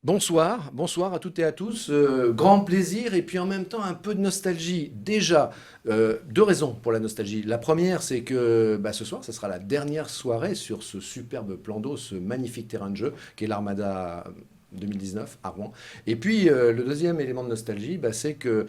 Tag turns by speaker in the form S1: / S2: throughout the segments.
S1: Bonsoir à toutes et à tous. Grand plaisir et puis en même temps un peu de nostalgie. Déjà, deux raisons pour la nostalgie. La première, c'est que ce soir, ça sera la dernière soirée sur ce superbe plan d'eau, ce magnifique terrain de jeu qu'est l'Armada 2019 à Rouen. Et puis le deuxième élément de nostalgie, c'est que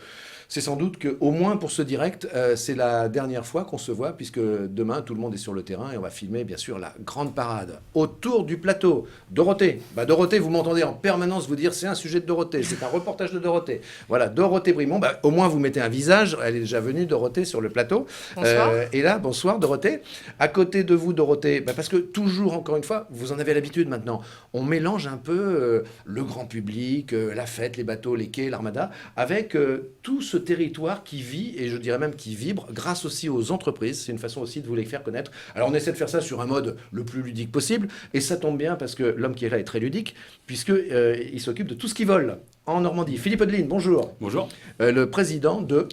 S1: c'est sans doute qu'au moins pour ce direct, c'est la dernière fois qu'on se voit, puisque demain tout le monde est sur le terrain et on va filmer bien sûr la grande parade autour du plateau. Dorothée, Dorothée, vous m'entendez en permanence vous dire c'est un sujet de Dorothée, c'est un reportage de Dorothée. Voilà, Dorothée Brimont, au moins vous mettez un visage, elle est déjà venue Dorothée sur le plateau.
S2: Bonsoir.
S1: Et là, bonsoir Dorothée. À côté de vous Dorothée, parce que toujours encore une fois, vous en avez l'habitude maintenant, on mélange un peu le grand public, la fête, les bateaux, les quais, l'armada, avec tout ce territoire qui vit, et je dirais même qui vibre, grâce aussi aux entreprises. C'est une façon aussi de vous les faire connaître. Alors on essaie de faire ça sur un mode le plus ludique possible, et ça tombe bien parce que l'homme qui est là est très ludique, puisqu'il s'occupe de tout ce qui vole en Normandie. Philippe Audeline, bonjour.
S3: Bonjour.
S1: Le président de...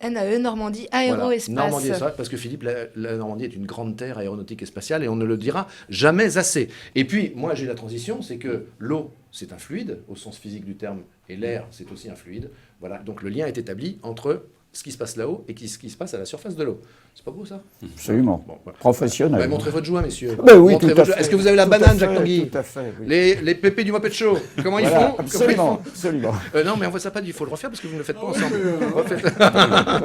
S2: NAE, Normandie, Aéroespace.
S1: Voilà, Normandie, c'est vrai, parce que Philippe, la Normandie est une grande terre aéronautique et spatiale, et on ne le dira jamais assez. Et puis, moi, j'ai la transition, c'est que l'eau, c'est un fluide, au sens physique du terme, et l'air, c'est aussi un fluide. Voilà, donc le lien est établi entre ce qui se passe là-haut et ce qui se passe à la surface de l'eau. C'est pas beau, ça?
S4: Absolument.
S1: Bon, voilà.
S4: Professionnel.
S1: Montrez votre joie, messieurs.
S4: Oui,
S1: Montrez
S4: tout à
S1: votre joie.
S4: fait.
S1: Est-ce que vous avez la
S4: Tout à
S1: banane,
S4: fait,
S1: Jacques Tanguy?
S4: Tout à fait, oui.
S1: Les pépés du Muppet Show, comment ils
S4: Voilà,
S1: font?
S4: absolument, absolument.
S1: Non, mais on voit ça pas, il faut le refaire parce que vous ne le faites pas ensemble.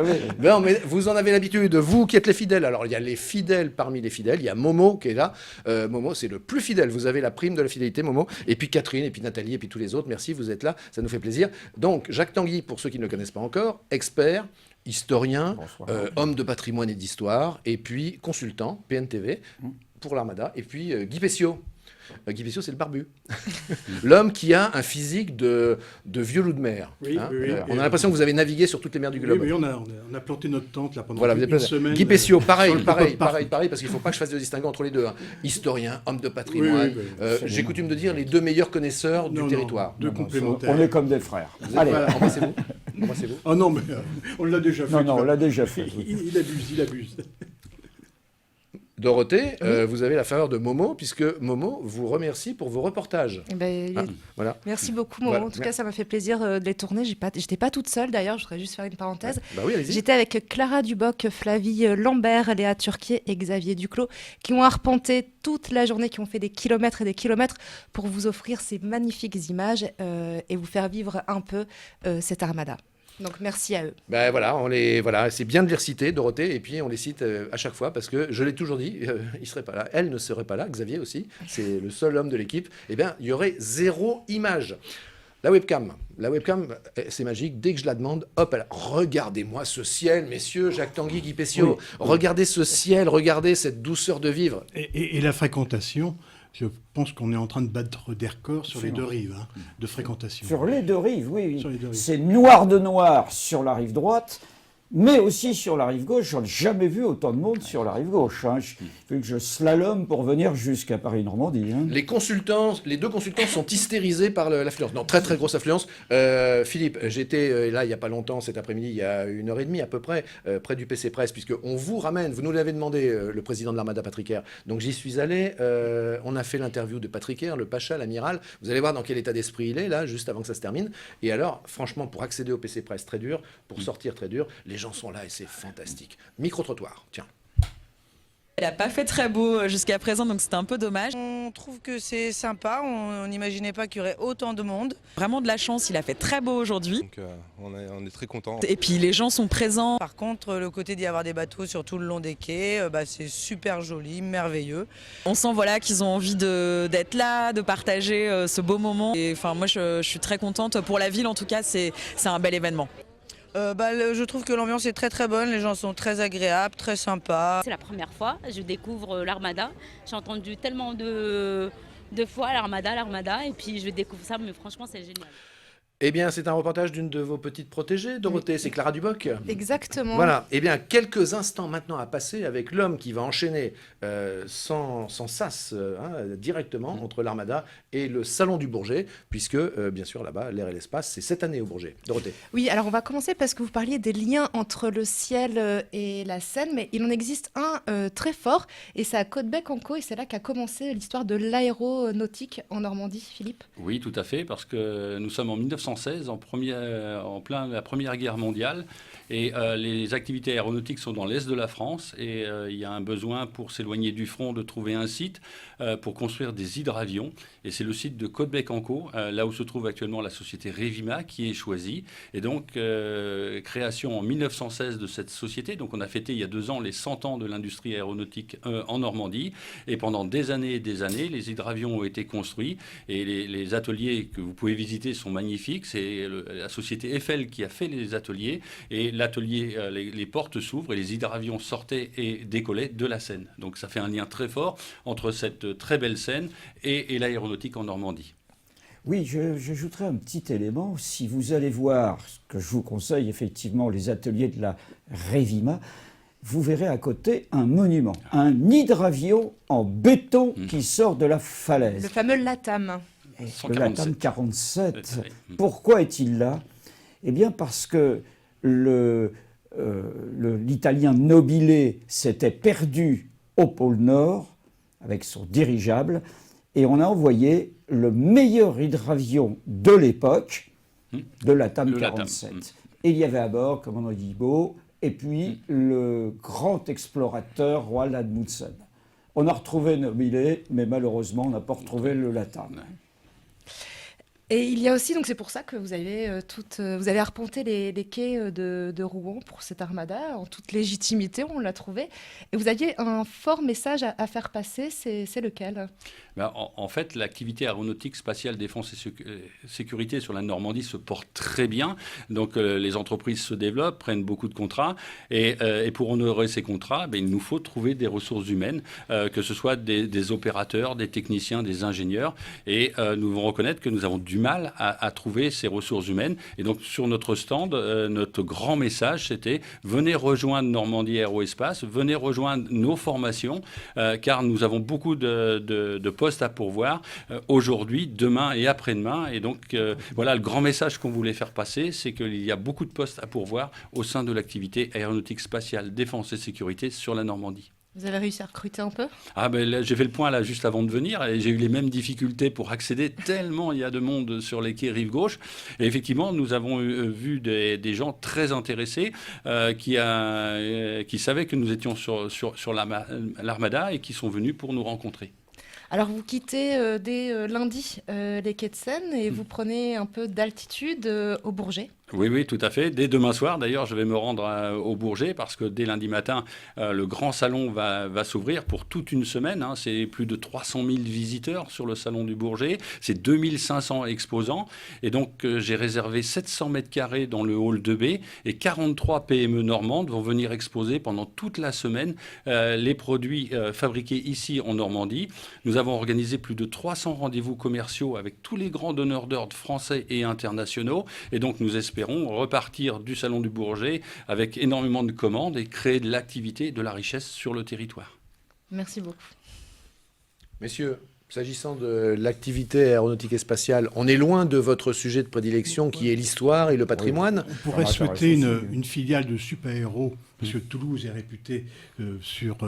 S4: Oui.
S1: Non, mais vous en avez l'habitude, vous qui êtes les fidèles. Alors, il y a les fidèles parmi les fidèles. Il y a Momo qui est là. Momo, c'est le plus fidèle. Vous avez la prime de la fidélité, Momo. Et puis Catherine, et puis Nathalie, et puis tous les autres. Merci, vous êtes là. Ça nous fait plaisir. Donc, Jacques Tanguy, pour ceux qui ne le connaissent pas encore, expert, historien, homme de patrimoine et d'histoire, et puis consultant, PNTV, pour l'Armada. Et puis Guy Pessiot. Guy Pessiot, c'est le barbu. L'homme qui a un physique de vieux loup de mer.
S3: Oui, oui.
S1: On a l'impression que vous avez navigué sur toutes les mers du globe.
S3: Oui, on a planté notre tente là pendant
S1: Voilà,
S3: une semaine.
S1: Guy Pessiot, pareil,
S3: sur le
S1: pareil, parce qu'il ne faut pas que je fasse de distinguo entre les deux. Historien, homme de patrimoine. J'ai coutume de dire les deux meilleurs connaisseurs du territoire.
S3: Deux complémentaires.
S4: On est comme des frères.
S1: Allez,
S4: Allez.
S1: embrassez-vous. Embrassez-vous.
S3: Oh non, mais on l'a déjà fait.
S4: Non, on l'a déjà fait.
S3: Il abuse.
S1: Dorothée, vous avez la faveur de Momo, puisque Momo vous remercie pour vos reportages. Voilà.
S2: Merci beaucoup, Momo.
S1: Voilà.
S2: En tout cas, ça m'a fait plaisir de les tourner. J'étais pas toute seule, d'ailleurs. Je voudrais juste faire une parenthèse.
S1: Oui, allez-y.
S2: J'étais avec Clara Duboc, Flavie Lambert, Léa Turquier et Xavier Duclos, qui ont arpenté toute la journée, qui ont fait des kilomètres et des kilomètres pour vous offrir ces magnifiques images et vous faire vivre un peu cette armada. Donc merci à eux.
S1: Voilà, c'est bien de les citer, Dorothée, et puis on les cite à chaque fois parce que je l'ai toujours dit, il serait pas là, elle ne serait pas là, Xavier aussi, c'est le seul homme de l'équipe. Eh bien, il y aurait zéro image. La webcam, c'est magique. Dès que je la demande, hop, regardez-moi ce ciel, messieurs, Jacques Tanguy, Guy Pessiot. Regardez ce ciel, regardez cette douceur de vivre.
S3: Et la fréquentation. Je pense qu'on est en train de battre des records sur les deux rives de fréquentation.
S4: Sur les deux rives, oui.
S3: Sur les deux rives.
S4: C'est noir de noir sur la rive droite, mais aussi sur la rive gauche. Je n'ai jamais vu autant de monde sur la rive gauche. Il faut que je slalome pour venir jusqu'à Paris-Normandie.
S1: Les deux consultants sont hystérisés par l'affluence. Non, très très grosse affluence. Philippe, j'étais là il n'y a pas longtemps, cet après-midi, il y a 1h30 à peu près, près du PC Presse, puisqu'on vous ramène, vous nous l'avez demandé, le président de l'Armada, Patrick Air. Donc j'y suis allé, on a fait l'interview de Patrick Air, le Pacha, l'amiral. Vous allez voir dans quel état d'esprit il est, là, juste avant que ça se termine. Et alors, franchement, pour accéder au PC Presse, très dur. Pour sortir, très dur. Les gens sont là et c'est fantastique. Micro-trottoir, tiens.
S5: Il n'a pas fait très beau jusqu'à présent, donc c'était un peu dommage.
S6: On trouve que c'est sympa, on n'imaginait pas qu'il y aurait autant de monde.
S5: Vraiment de la chance, il a fait très beau aujourd'hui.
S7: Donc on est très contents.
S5: Et puis les gens sont présents.
S6: Par contre, le côté d'y avoir des bateaux sur tout le long des quais, c'est super joli, merveilleux.
S5: On sent qu'ils ont envie d'être là, de partager ce beau moment. Et moi je suis très contente. Pour la ville en tout cas, c'est un bel événement.
S6: Je trouve que l'ambiance est très très bonne, les gens sont très agréables, très sympas.
S8: C'est la première fois, je découvre l'Armada. J'ai entendu tellement de fois l'Armada, et puis je découvre ça, mais franchement c'est génial.
S1: Eh bien, c'est un reportage d'une de vos petites protégées, Dorothée, c'est Clara Duboc.
S2: Exactement.
S1: Voilà, eh bien, quelques instants maintenant à passer avec l'homme qui va enchaîner sans sas directement entre l'Armada et le Salon du Bourget, puisque, bien sûr, là-bas, l'air et l'espace, c'est cette année au Bourget. Dorothée.
S2: Oui, alors on va commencer parce que vous parliez des liens entre le ciel et la Seine, mais il en existe un très fort, et c'est à Caudebec-en-Caux, et c'est là qu'a commencé l'histoire de l'aéronautique en Normandie, Philippe.
S9: Oui, tout à fait, parce que nous sommes en 1916, en plein la Première Guerre mondiale, et les activités aéronautiques sont dans l'est de la France, et il y a un besoin pour s'éloigner du front de trouver un site pour construire des hydravions, et c'est le site de Caudebec-en-Caux, là où se trouve actuellement la société Revima, qui est choisie, et donc création en 1916 de cette société. Donc on a fêté il y a 2 ans les 100 ans de l'industrie aéronautique en Normandie, et pendant des années et des années, les hydravions ont été construits, et les ateliers que vous pouvez visiter sont magnifiques. C'est la société Eiffel qui a fait les ateliers, et l'atelier, les portes s'ouvrent et les hydravions sortaient et décollaient de la Seine. Donc ça fait un lien très fort entre cette très belle Seine et l'aéronautique en Normandie.
S4: Oui, j'ajouterai un petit élément. Si vous allez voir, ce que je vous conseille effectivement, les ateliers de la Revima, vous verrez à côté un monument, un hydravion en béton qui sort de la falaise.
S2: Le fameux LATAM.
S4: Le LATAM 47. Pourquoi est-il là? Eh bien parce que l'Italien Nobile s'était perdu au pôle Nord avec son dirigeable, et on a envoyé le meilleur hydravion de l'époque, de LATAM 47. Et il y avait à bord, comme on a dit Beau, et puis le grand explorateur Roald Amundsen. On a retrouvé Nobile, mais malheureusement, on n'a pas retrouvé le LATAM.
S2: Et il y a aussi, donc c'est pour ça que vous avez vous allez arpenter les quais de Rouen pour cette armada, en toute légitimité, on l'a trouvé. Et vous aviez un fort message à faire passer, c'est lequel?
S9: En fait, l'activité aéronautique, spatiale, défense et sécurité sur la Normandie se porte très bien. Donc les entreprises se développent, prennent beaucoup de contrats. Et pour honorer ces contrats, il nous faut trouver des ressources humaines, que ce soit des opérateurs, des techniciens, des ingénieurs. Et nous devons reconnaître que nous avons du mal à trouver ces ressources humaines. Et donc sur notre stand, notre grand message, c'était « Venez rejoindre Normandie Aéroespace, venez rejoindre nos formations, car nous avons beaucoup de postes à pourvoir aujourd'hui, demain et après-demain. » Et donc, voilà, le grand message qu'on voulait faire passer, c'est qu'il y a beaucoup de postes à pourvoir au sein de l'activité aéronautique spatiale, défense et sécurité sur la Normandie.
S2: Vous avez réussi à recruter un peu?
S9: Là, j'ai fait le point là juste avant de venir, et j'ai eu les mêmes difficultés pour accéder, tellement il y a de monde sur les quais rive gauche. Et effectivement, nous avons vu des gens très intéressés qui savaient que nous étions sur l'Armada et qui sont venus pour nous rencontrer.
S2: Alors vous quittez dès lundi les quais de Seine et vous prenez un peu d'altitude au Bourget.
S9: Oui, tout à fait. Dès demain soir, d'ailleurs, je vais me rendre au Bourget parce que dès lundi matin, le grand salon va s'ouvrir pour toute une semaine. C'est plus de 300 000 visiteurs sur le salon du Bourget. C'est 2500 exposants. Et donc, j'ai réservé 700 mètres carrés dans le hall 2B et 43 PME normandes vont venir exposer pendant toute la semaine les produits fabriqués ici en Normandie. Nous avons organisé plus de 300 rendez-vous commerciaux avec tous les grands donneurs d'ordre français et internationaux. Et donc, nous espérons repartir du Salon du Bourget avec énormément de commandes et créer de l'activité et de la richesse sur le territoire.
S2: Merci beaucoup.
S1: Messieurs, s'agissant de l'activité aéronautique et spatiale, on est loin de votre sujet de prédilection qui est l'histoire et le patrimoine.
S3: On pourrait souhaiter une filiale de Supaéro, parce que Toulouse est réputée sur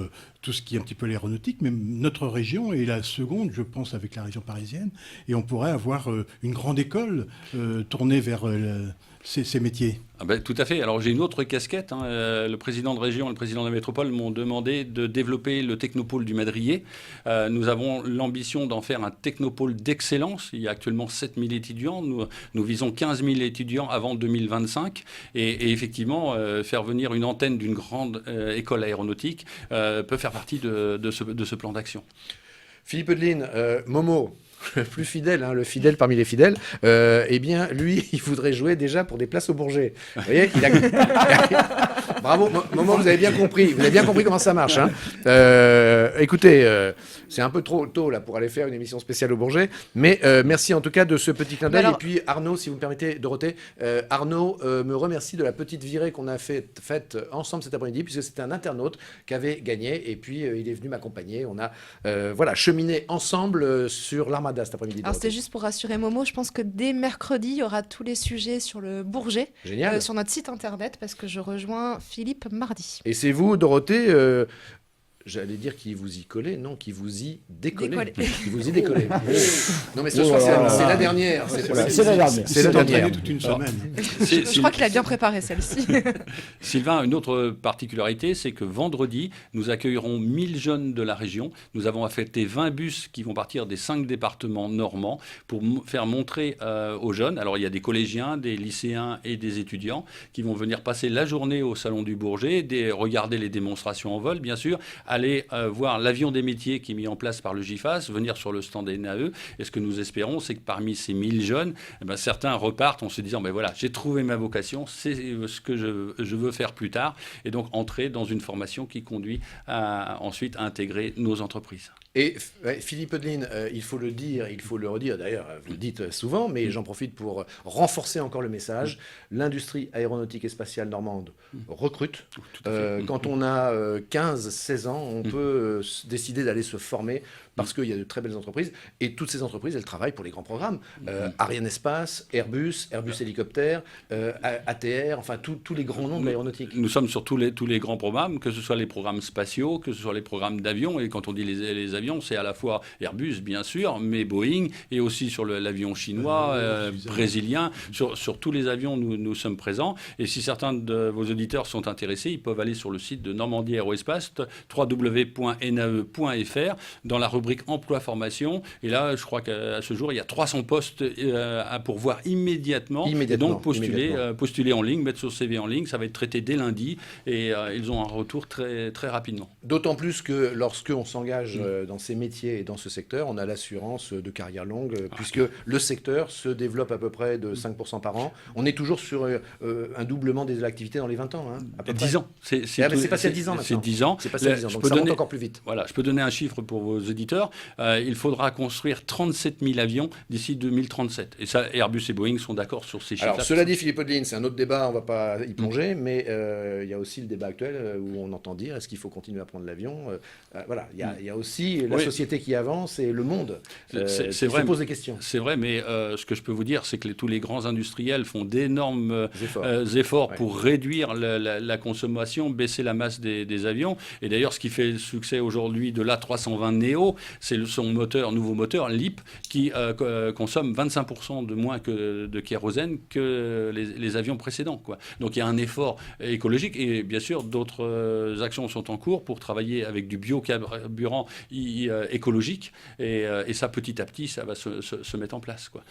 S3: tout ce qui est un petit peu l'aéronautique, mais notre région est la seconde, je pense, avec la région parisienne, et on pourrait avoir une grande école tournée vers ces métiers.
S9: Tout à fait. Alors j'ai une autre casquette. Le président de région et le président de la métropole m'ont demandé de développer le technopôle du Madrier. Nous avons l'ambition d'en faire un technopôle d'excellence. Il y a actuellement 7000 étudiants. Nous visons 15 000 étudiants avant 2025. Et effectivement, faire venir une antenne d'une grande école aéronautique peut faire partie de ce plan d'action.
S1: Philippe Eudeline, Momo, le plus fidèle, le fidèle parmi les fidèles, eh bien, lui, il voudrait jouer déjà pour des places au Bourget. Vous voyez, Bravo, Momo, vous avez bien compris. Vous avez bien compris comment ça marche. Hein. Écoutez, c'est un peu trop tôt là pour aller faire une émission spéciale au Bourget, mais merci en tout cas de ce petit clin d'œil.
S2: Alors...
S1: Et puis Arnaud, si vous me permettez, Dorothée, Arnaud me remercie de la petite virée qu'on a faite ensemble cet après-midi, puisque c'était un internaute qui avait gagné, et puis il est venu m'accompagner. On a cheminé ensemble sur l'Armada cet après-midi.
S2: Alors c'était juste pour rassurer Momo, je pense que dès mercredi, il y aura tous les sujets sur le Bourget, sur notre site internet, parce que je rejoins Philippe mardi.
S1: Et c'est vous, Dorothée, j'allais dire qui vous y collez, non, qui vous y décollez. Qui vous y décollez. Non, mais ce soir, c'est la dernière. C'est la dernière.
S3: C'est la dernière. Toute une semaine.
S2: Je crois qu'il a bien préparé celle-ci.
S9: Sylvain, une autre particularité, c'est que vendredi, nous accueillerons 1000 jeunes de la région. Nous avons affecté 20 bus qui vont partir des 5 départements normands pour faire montrer aux jeunes. Alors, il y a des collégiens, des lycéens et des étudiants qui vont venir passer la journée au Salon du Bourget, regarder les démonstrations en vol, bien sûr, aller voir l'avion des métiers qui est mis en place par le GIFAS, venir sur le stand NAE. Et ce que nous espérons, c'est que parmi ces 1000 jeunes, certains repartent en se disant, voilà, j'ai trouvé ma vocation, c'est ce que je veux faire plus tard, et donc entrer dans une formation qui conduit à ensuite à intégrer nos entreprises.
S1: Et Philippe Eudeline, il faut le dire, il faut le redire, d'ailleurs, vous le dites souvent, mais j'en profite pour renforcer encore le message. L'industrie aéronautique et spatiale normande recrute. Quand on a 15-16 ans, on peut décider d'aller se former parce qu'il y a de très belles entreprises. Et toutes ces entreprises, elles travaillent pour les grands programmes. Ariane Espace, Airbus Hélicoptère, ATR, enfin tous les grands noms de l'aéronautique.
S9: Nous sommes sur tous les grands programmes, que ce soit les programmes spatiaux, que ce soit les programmes d'avions. Et quand on dit les avions, c'est à la fois Airbus, bien sûr, mais Boeing, et aussi sur l'avion chinois, brésilien. Sur tous les avions, nous sommes présents. Et si certains de vos auditeurs sont intéressés, ils peuvent aller sur le site de Normandie Aéroespace, www.nae.fr, dans la rubrique emploi-formation. Et là, je crois qu'à ce jour, il y a 300 postes à pourvoir immédiatement. Et donc, postuler en ligne, mettre son CV en ligne. Ça va être traité dès lundi. Et ils ont un retour très, très rapidement.
S1: D'autant plus que lorsqu'on s'engage dans ces métiers et dans ce secteur, on a l'assurance de carrière longue, puisque le secteur se développe à peu près de 5% par an. On est toujours sur un doublement des activités dans les 20 ans. À peu
S9: 10 ans.
S1: C'est passé à 10 ans maintenant.
S9: C'est 10 ans.
S1: C'est passé à 10 ans, donc ça monte encore plus vite.
S9: Voilà, je peux donner un chiffre pour vos auditeurs. Il faudra construire 37 000 avions d'ici 2037. Et ça, Airbus et Boeing sont d'accord sur ces chiffres.
S1: Alors, cela dit, Philippe Eudeline, c'est un autre débat, on ne va pas y plonger, mais il y a aussi le débat actuel où on entend dire est-ce qu'il faut continuer à prendre l'avion voilà, il y a aussi la société qui avance et le monde qui se pose des questions.
S9: C'est vrai, mais ce que je peux vous dire, c'est que tous les grands industriels font d'énormes efforts pour réduire la consommation, baisser la masse des avions. Et d'ailleurs, ce qui fait le succès aujourd'hui de l'A320 Neo, c'est son nouveau moteur, LEAP, qui consomme 25% de moins de kérosène que les avions précédents, quoi. Donc il y a un effort écologique et bien sûr d'autres actions sont en cours pour travailler avec du biocarburant écologique et ça petit à petit ça va se mettre en place, quoi.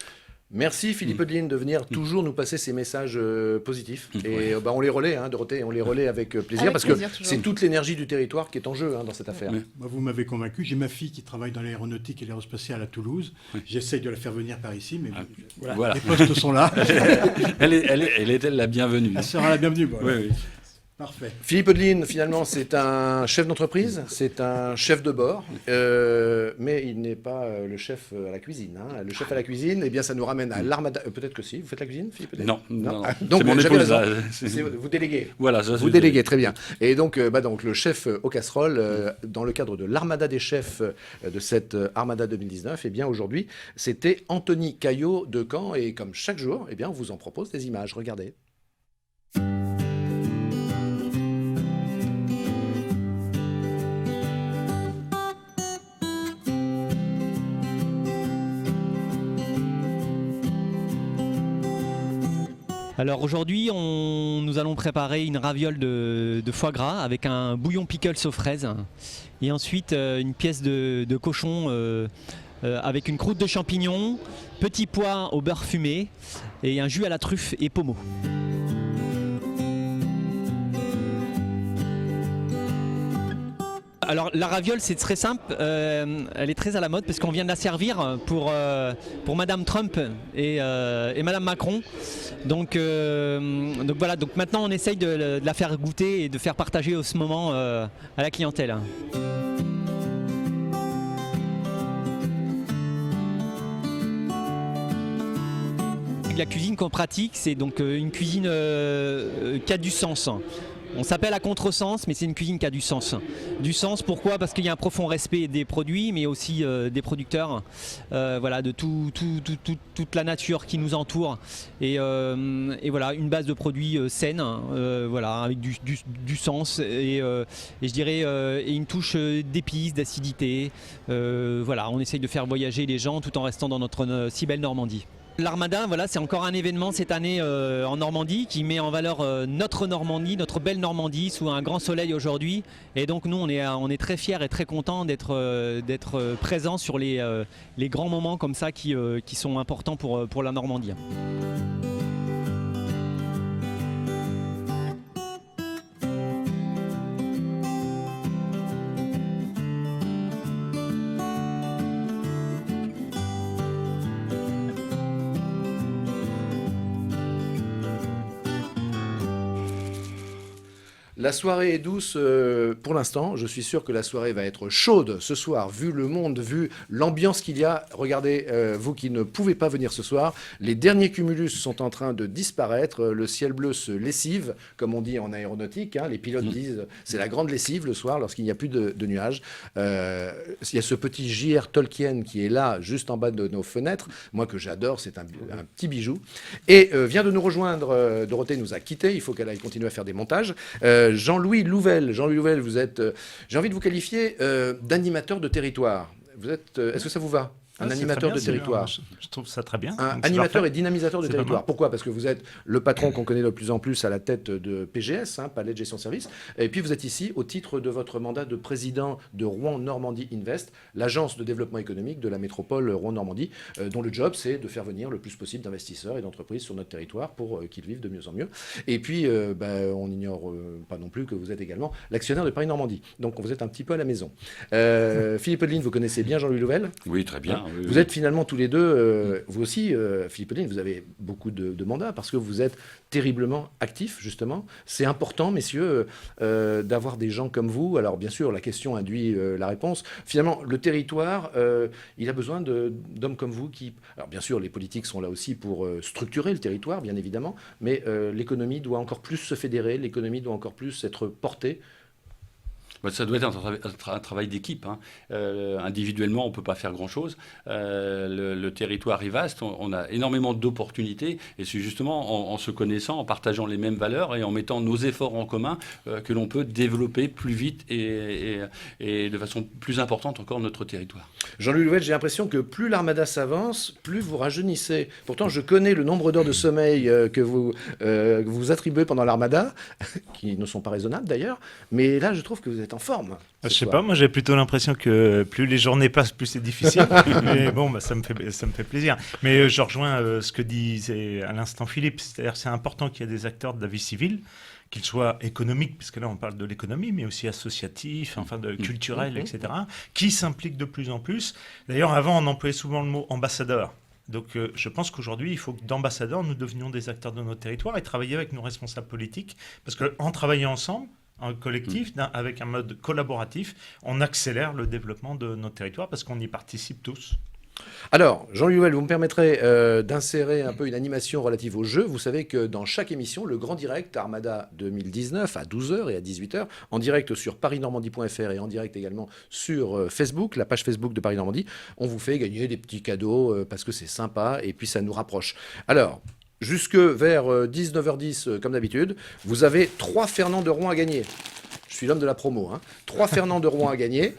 S1: Merci Philippe Eudeline de venir toujours nous passer ces messages positifs. Et on les relaie, Dorothée, on les relaie avec plaisir, parce que c'est toute l'énergie du territoire qui est en jeu dans cette affaire.
S3: Moi, vous m'avez convaincu. J'ai ma fille qui travaille dans l'aéronautique et l'aérospatiale à Toulouse. J'essaye de la faire venir par ici, mais voilà. Les postes sont là.
S9: Elle est la bienvenue.
S3: Elle sera la bienvenue.
S9: Oui.
S3: Parfait.
S1: Philippe Eudeline, finalement, c'est un chef d'entreprise, c'est un chef de bord, mais il n'est pas le chef à la cuisine. Le chef à la cuisine, eh bien, ça nous ramène à l'Armada. Peut-être que si, vous faites la cuisine, Philippe Eudeline ?
S9: Non.
S1: Donc,
S9: c'est mon épouse.
S1: Vous déléguez.
S9: Voilà,
S1: vous déléguez, très bien. Et donc, le chef aux casseroles, dans le cadre de l'Armada des chefs de cette Armada 2019, eh bien, aujourd'hui, c'était Anthony Caillot de Caen. Et comme chaque jour, eh bien, on vous en propose des images. Regardez.
S10: Alors aujourd'hui, nous allons préparer une raviole de foie gras avec un bouillon pickles aux fraises et ensuite une pièce de cochon avec une croûte de champignons, petits pois au beurre fumé et un jus à la truffe et pommeau. Alors la raviole, c'est très simple, elle est très à la mode parce qu'on vient de la servir pour Madame Trump et Madame Macron. Donc voilà, donc maintenant on essaye de la faire goûter et de faire partager au ce moment à la clientèle. La cuisine qu'on pratique, c'est donc une cuisine qui a du sens. On s'appelle à contresens, mais c'est une cuisine qui a du sens. Du sens, pourquoi? Parce qu'il y a un profond respect des produits, mais aussi des producteurs, voilà, de toute la nature qui nous entoure. Et voilà, une base de produits saine, voilà, avec du sens et je dirais et une touche d'épices, d'acidité. Voilà, on essaye de faire voyager les gens tout en restant dans notre si belle Normandie. L'Armada, voilà, c'est encore un événement cette année en Normandie qui met en valeur notre Normandie, notre belle Normandie sous un grand soleil aujourd'hui. Et donc nous, on est très fiers et très contents d'être présents sur les grands moments comme ça qui sont importants pour la Normandie.
S1: La soirée est douce pour l'instant. Je suis sûr que la soirée va être chaude ce soir, vu le monde, vu l'ambiance qu'il y a. Regardez, vous qui ne pouvez pas venir ce soir, les derniers cumulus sont en train de disparaître. Le ciel bleu se lessive, comme on dit en aéronautique. Hein. Les pilotes disent c'est la grande lessive le soir lorsqu'il n'y a plus de nuages. Il y a ce petit JR Tolkien qui est là, juste en bas de nos fenêtres. Moi que j'adore, c'est un petit bijou. Et vient de nous rejoindre, Dorothée nous a quittés. Il faut qu'elle aille continuer à faire des montages. Jean-Louis Louvel. Jean-Louis Louvel, vous êtes, j'ai envie de vous qualifier d'animateur de territoire. Vous êtes, est-ce que ça vous va? Un animateur de territoire.
S11: Je trouve ça très bien.
S1: Un animateur et dynamisateur de territoire. Pourquoi? Parce que vous êtes le patron qu'on connaît de plus en plus à la tête de PGS, hein, Palais de Gestion Service. Et puis vous êtes ici au titre de votre mandat de président de Rouen Normandie Invest, l'agence de développement économique de la métropole Rouen Normandie, dont le job c'est de faire venir le plus possible d'investisseurs et d'entreprises sur notre territoire pour qu'ils vivent de mieux en mieux. Et puis on n'ignore pas non plus que vous êtes également l'actionnaire de Paris Normandie. Donc vous êtes un petit peu à la maison. Philippe Odeline, vous connaissez bien Jean-Louis Louvel?
S9: Oui, très bien. Oui,
S1: vous êtes finalement tous les deux, vous aussi, Philippe Odeline, vous avez beaucoup de mandats parce que vous êtes terriblement actifs, justement. C'est important, messieurs, d'avoir des gens comme vous. Alors, bien sûr, la question induit la réponse. Finalement, le territoire, il a besoin d'hommes comme vous qui... Alors, bien sûr, les politiques sont là aussi pour structurer le territoire, bien évidemment, mais l'économie doit encore plus se fédérer, l'économie doit encore plus être portée.
S9: Ça doit être un travail d'équipe. Hein. Individuellement, on ne peut pas faire grand-chose. Le territoire est vaste, on a énormément d'opportunités. Et c'est justement en se connaissant, en partageant les mêmes valeurs et en mettant nos efforts en commun que l'on peut développer plus vite et de façon plus importante encore notre territoire.
S1: Jean-Louis Louvel, j'ai l'impression que plus l'Armada s'avance, plus vous rajeunissez. Pourtant, je connais le nombre d'heures de sommeil que vous attribuez pendant l'Armada, qui ne sont pas raisonnables d'ailleurs. Mais là, je trouve que vous êtes en forme.
S11: Je sais pas, moi j'ai plutôt l'impression que plus les journées passent, plus c'est difficile. Mais bon, ça me fait plaisir. Mais je rejoins ce que disait à l'instant Philippe, c'est-à-dire c'est important qu'il y ait des acteurs de la vie civile, qu'ils soient économiques, puisque là on parle de l'économie, mais aussi associatifs, enfin culturels, etc., qui s'impliquent de plus en plus. D'ailleurs, avant on employait souvent le mot ambassadeur. Donc je pense qu'aujourd'hui, il faut que d'ambassadeurs, nous devenions des acteurs de notre territoire et travailler avec nos responsables politiques, parce qu'en travaillant ensemble, en collectif, avec un mode collaboratif, on accélère le développement de notre territoire parce qu'on y participe tous.
S1: Alors, Jean-Louis Louvel, vous me permettrez d'insérer un peu une animation relative au jeu. Vous savez que dans chaque émission, le grand direct Armada 2019 à 12h et à 18h, en direct sur parisnormandie.fr et en direct également sur Facebook, la page Facebook de Paris Normandie, on vous fait gagner des petits cadeaux parce que c'est sympa et puis ça nous rapproche. Alors, jusque vers 19h10, comme d'habitude, vous avez 3 Fernand de Rouen à gagner. Je suis l'homme de la promo. 3 Fernand de Rouen à gagner.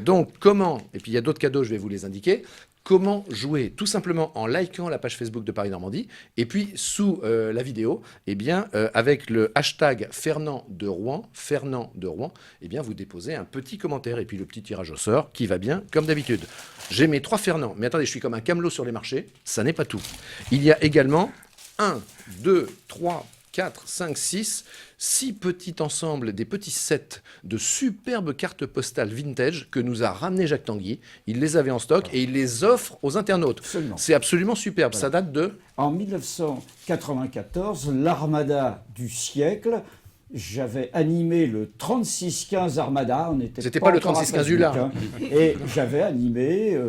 S1: Donc, comment, et puis il y a d'autres cadeaux, je vais vous les indiquer. Comment jouer? Tout simplement en likant la page Facebook de Paris Normandie. Et puis, sous la vidéo, eh bien, avec le hashtag Fernand de Rouen, eh bien, vous déposez un petit commentaire. Et puis, le petit tirage au sort qui va bien, comme d'habitude. J'ai mes 3 Fernand. Mais attendez, je suis comme un camelot sur les marchés. Ça n'est pas tout. Il y a également 1, 2, 3, 4, 5, 6 petits ensembles, des petits sets de superbes cartes postales vintage que nous a ramené Jacques Tanguy. Il les avait en stock et il les offre aux internautes. C'est absolument superbe.
S4: Voilà.
S1: Ça date de...
S4: En 1994, l'Armada du siècle. J'avais animé le 3615 Armada.
S1: C'était pas le 3615 Ulla.
S4: Hein, et j'avais animé,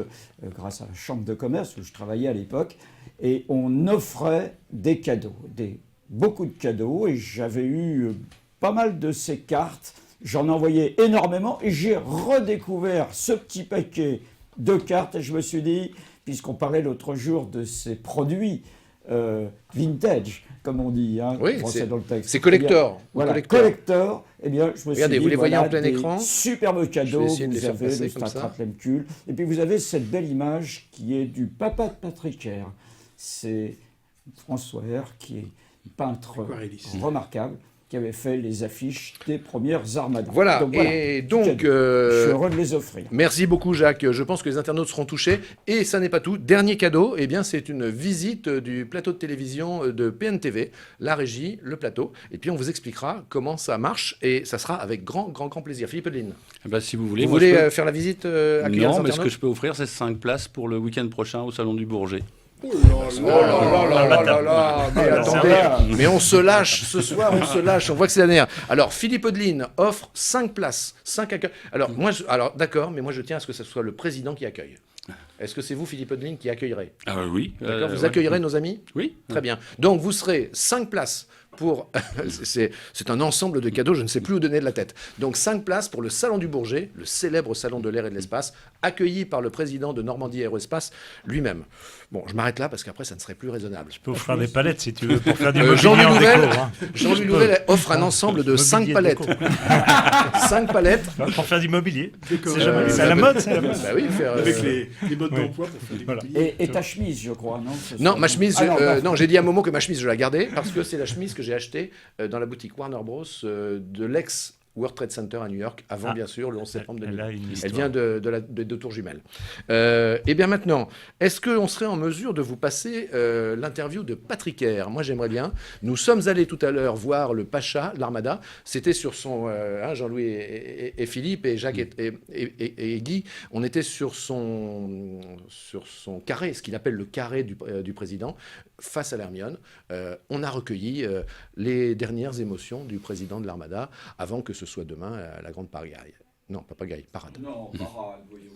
S4: grâce à la Chambre de commerce où je travaillais à l'époque, et on offrait des cadeaux, beaucoup de cadeaux, et j'avais eu pas mal de ces cartes. J'en envoyais énormément, et j'ai redécouvert ce petit paquet de cartes, et je me suis dit, puisqu'on parlait l'autre jour de ces produits vintage, comme on dit, hein,
S1: oui,
S4: dans le texte.
S1: C'est collector.
S4: Eh bien, voilà, collector. Eh bien, je me
S1: Regardez,
S4: suis dit,
S1: vous les voyez
S4: voilà,
S1: en plein écran.
S4: Superbes cadeaux.
S1: Vous avez
S4: le Stratlemcule. Et puis vous avez cette belle image qui est du papa de Patrick Air. C'est François Air qui est peintre remarquable, qui avait fait les affiches des premières Armadas.
S1: Voilà, et donc...
S4: je suis heureux de les offrir.
S1: Merci beaucoup Jacques, je pense que les internautes seront touchés. Et ça n'est pas tout, dernier cadeau, eh bien, c'est une visite du plateau de télévision de PNTV, la régie, le plateau. Et puis on vous expliquera comment ça marche et ça sera avec grand plaisir. Philippe Odeline.
S9: Eh ben, si vous voulez,
S1: vous voulez faire la visite accueillir les
S9: Non, mais
S1: internautes?
S9: ce que je peux offrir, c'est 5 places pour le week-end prochain au Salon du Bourget.
S1: Oh là, mais attendez, mais on se lâche ce soir, on se lâche, on voit que c'est la dernière. Alors Philippe Odeline offre 5 places, 5 accueils. Alors d'accord, mais moi je tiens à ce que ce soit le président qui accueille. Est-ce que c'est vous, Philippe Odeline, qui accueillerez?
S9: Oui.
S1: D'accord, vous accueillerez nos amis?
S9: Oui.
S1: Très bien. Donc vous serez 5 places pour... c'est un ensemble de cadeaux, je ne sais plus où donner de la tête. Donc 5 places pour le Salon du Bourget, le célèbre salon de l'air et de l'espace, accueilli par le président de Normandie Aéroespace lui-même. Bon, je m'arrête là parce qu'après ça ne serait plus raisonnable.
S11: Je peux offrir des palettes si tu veux pour faire du mobilier en déco.
S1: Jean-Louis Louvel offre un ensemble de 5 palettes. 5 palettes.
S11: Pour faire du mobilier. C'est à la mode, ça.
S1: Bah oui, faire...
S3: Avec les modes d'emploi pour faire du mobilier.
S4: Et ta chemise, je crois, non?
S1: Non, ma chemise, non, j'ai dit à Momo que ma chemise, je la gardais parce que c'est la chemise que j'ai achetée dans la boutique Warner Bros. De l'ex World Trade Center à New York, avant bien sûr le 11 septembre 2000. Elle vient de Tours Jumelles. Et bien maintenant, est-ce qu'on serait en mesure de vous passer l'interview de Patrick Air? Moi j'aimerais bien. Nous sommes allés tout à l'heure voir le Pacha, l'Armada. C'était sur son... Jean-Louis et Philippe et Jacques et Guy, on était sur son carré, ce qu'il appelle le carré du président, face à l'Hermione. On a recueilli les dernières émotions du président de l'Armada avant que ce soit demain la grande pagaille. Non, pas pagaille, parade.
S4: Non,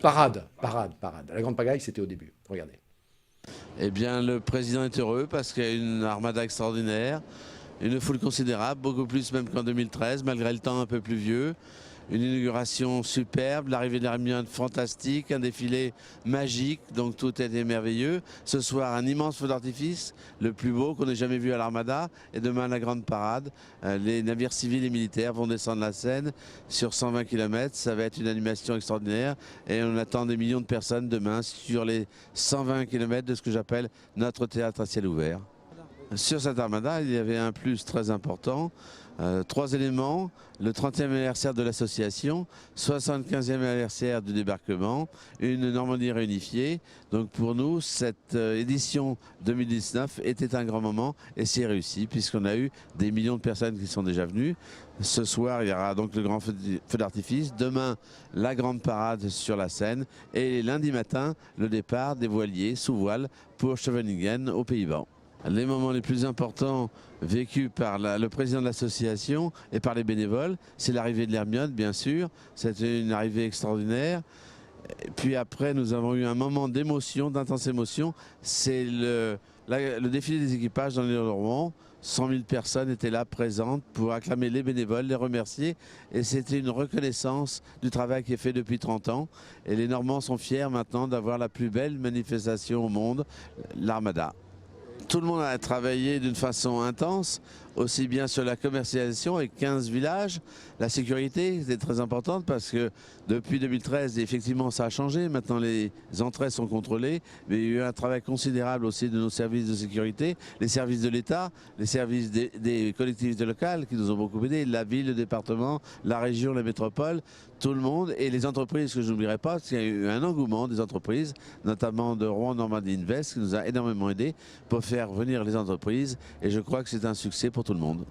S4: parade.
S1: Parade. La grande pagaille, c'était au début. Regardez.
S12: Eh bien, le président est heureux parce qu'il y a une armada extraordinaire, une foule considérable, beaucoup plus même qu'en 2013, malgré le temps un peu pluvieux. Une inauguration superbe, l'arrivée d'Hermione fantastique, un défilé magique, donc tout était merveilleux. Ce soir, un immense feu d'artifice, le plus beau qu'on ait jamais vu à l'Armada. Et demain, la grande parade. Les navires civils et militaires vont descendre la Seine sur 120 km. Ça va être une animation extraordinaire. Et on attend des millions de personnes demain sur les 120 km de ce que j'appelle notre théâtre à ciel ouvert. Sur cette Armada, il y avait un plus très important. 3 éléments, le 30e anniversaire de l'association, 75e anniversaire du débarquement, une Normandie réunifiée. Donc pour nous, cette édition 2019 était un grand moment et c'est réussi puisqu'on a eu des millions de personnes qui sont déjà venues. Ce soir, il y aura donc le grand feu d'artifice. Demain, la grande parade sur la Seine. Et lundi matin, le départ des voiliers sous voile pour Scheveningen aux Pays-Bas. Les moments les plus importants vécus par le président de l'association et par les bénévoles, c'est l'arrivée de l'Hermione, bien sûr. C'était une arrivée extraordinaire. Et puis après, nous avons eu un moment d'émotion, d'intense émotion. C'est le défilé des équipages dans l'île de Rouen. 100 000 personnes étaient là présentes pour acclamer les bénévoles, les remercier. Et c'était une reconnaissance du travail qui est fait depuis 30 ans. Et les Normands sont fiers maintenant d'avoir la plus belle manifestation au monde, l'Armada. Tout le monde a travaillé d'une façon intense, aussi bien sur la commercialisation avec 15 villages. La sécurité était très importante parce que depuis 2013, effectivement, ça a changé. Maintenant, les entrées sont contrôlées. Mais il y a eu un travail considérable aussi de nos services de sécurité, les services de l'État, les services des collectivités locales qui nous ont beaucoup aidés, la ville, le département, la région, la métropole, tout le monde et les entreprises que je n'oublierai pas, parce qu'il y a eu un engouement des entreprises, notamment de Rouen Normandie Invest, qui nous a énormément aidés pour faire venir les entreprises. Et je crois que c'est un succès pour pour tout le monde.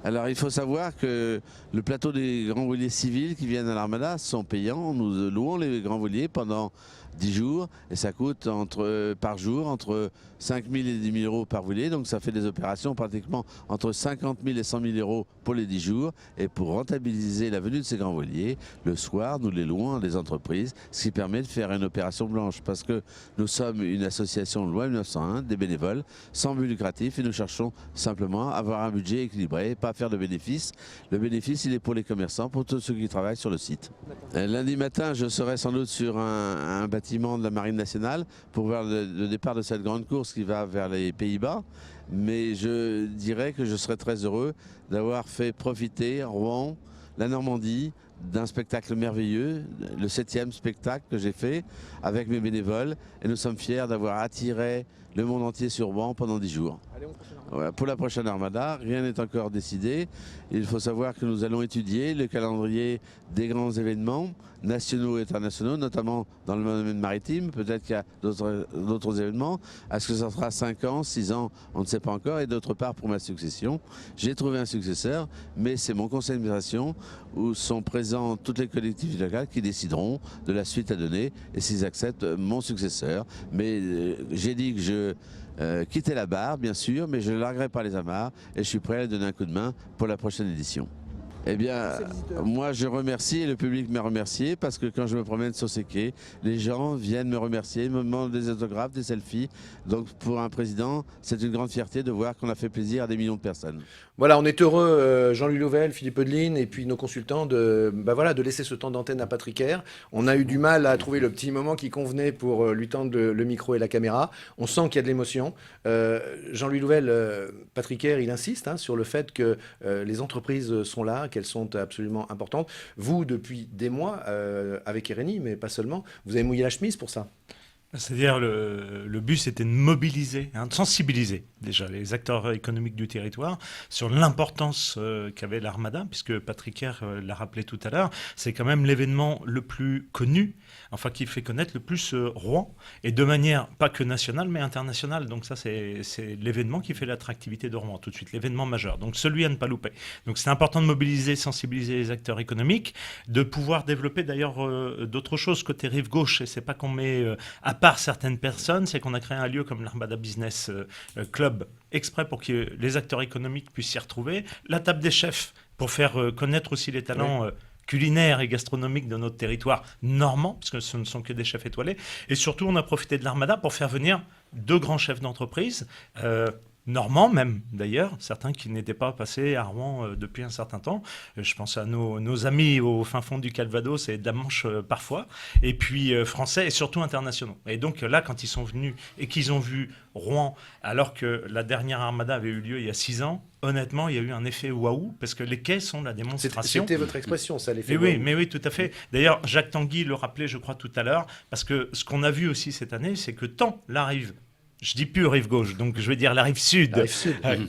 S12: Alors il faut savoir que le plateau des grands voiliers civils qui viennent à l'Armada sont payants. Nous louons les grands voiliers pendant 10 jours et ça coûte par jour entre 5 000 et 10 000 euros par voilier. Donc ça fait des opérations pratiquement entre 50 000 et 100 000 euros pour les 10 jours. Et pour rentabiliser la venue de ces grands voiliers, le soir nous les louons à des entreprises, ce qui permet de faire une opération blanche parce que nous sommes une association loi 1901, des bénévoles, sans but lucratif et nous cherchons simplement à avoir un budget équilibré, pas faire de bénéfices. Le bénéfice il est pour les commerçants, pour tous ceux qui travaillent sur le site. Lundi matin je serai sans doute sur un bâtiment de la Marine nationale pour voir le départ de cette grande course qui va vers les Pays-Bas. Mais je dirais que je serais très heureux d'avoir fait profiter Rouen, la Normandie, d'un spectacle merveilleux, le 7e spectacle que j'ai fait avec mes bénévoles. Et nous sommes fiers d'avoir attiré le monde entier sur Rouen pendant 10 jours. Pour la prochaine Armada, rien n'est encore décidé. Il faut savoir que nous allons étudier le calendrier des grands événements nationaux et internationaux, notamment dans le domaine maritime. Peut-être qu'il y a d'autres événements. Est-ce que ça sera 5 ans, 6 ans, on ne sait pas encore. Et d'autre part, pour ma succession, j'ai trouvé un successeur, mais c'est mon conseil d'administration où sont présents toutes les collectivités locales qui décideront de la suite à donner et s'ils acceptent mon successeur. Mais j'ai dit que je quittais la barre, bien sûr, mais je ne larguerai pas les amarres et je suis prêt à donner un coup de main pour la prochaine édition. Eh bien, moi je remercie et le public m'a remercié parce que quand je me promène sur ces quais, les gens viennent me remercier, me demandent des autographes, des selfies. Donc pour un président, c'est une grande fierté de voir qu'on a fait plaisir à des millions de personnes.
S1: Voilà, on est heureux, Jean-Louis Louvel, Philippe Audeline et puis nos consultants de laisser ce temps d'antenne à Patrick Air. On a eu du mal à trouver le petit moment qui convenait pour lui tendre le micro et la caméra. On sent qu'il y a de l'émotion. Jean-Louis Louvel, Patrick Air, il insiste sur le fait que les entreprises sont là, qu'elles sont absolument importantes. Vous, depuis des mois, avec Irénie, mais pas seulement, vous avez mouillé la chemise pour ça.
S11: C'est-à-dire le but, c'était de mobiliser, de sensibiliser déjà les acteurs économiques du territoire sur l'importance qu'avait l'Armada, puisque Patrick Air l'a rappelé tout à l'heure, c'est quand même l'événement le plus connu, enfin qui fait connaître le plus Rouen, et de manière pas que nationale, mais internationale. Donc ça, c'est l'événement qui fait l'attractivité de Rouen, tout de suite, l'événement majeur. Donc celui à ne pas louper. Donc c'est important de mobiliser, sensibiliser les acteurs économiques, de pouvoir développer d'ailleurs d'autres choses côté rive gauche, et c'est pas qu'on met à part certaines personnes, c'est qu'on a créé un lieu comme l'Armada Business Club exprès pour que les acteurs économiques puissent s'y retrouver. La table des chefs pour faire connaître aussi les talents culinaires et gastronomiques de notre territoire normand, parce que ce ne sont que des chefs étoilés. Et surtout, on a profité de l'Armada pour faire venir 2 grands chefs d'entreprise, normands même d'ailleurs, certains qui n'étaient pas passés à Rouen depuis un certain temps. Je pense à nos amis au fin fond du Calvados et de la Manche parfois, et puis français et surtout internationaux. Et donc là, quand ils sont venus et qu'ils ont vu Rouen, alors que la dernière Armada avait eu lieu il y a 6 ans, honnêtement, il y a eu un effet waouh, parce que les quais sont la démonstration.
S1: C'était votre expression, ça, l'effet
S11: waouh.
S1: Mais
S11: oui, tout à fait. D'ailleurs, Jacques Tanguy le rappelait, je crois, tout à l'heure, parce que ce qu'on a vu aussi cette année, c'est que tant la rive, je dis plus rive gauche, donc je vais dire la rive sud,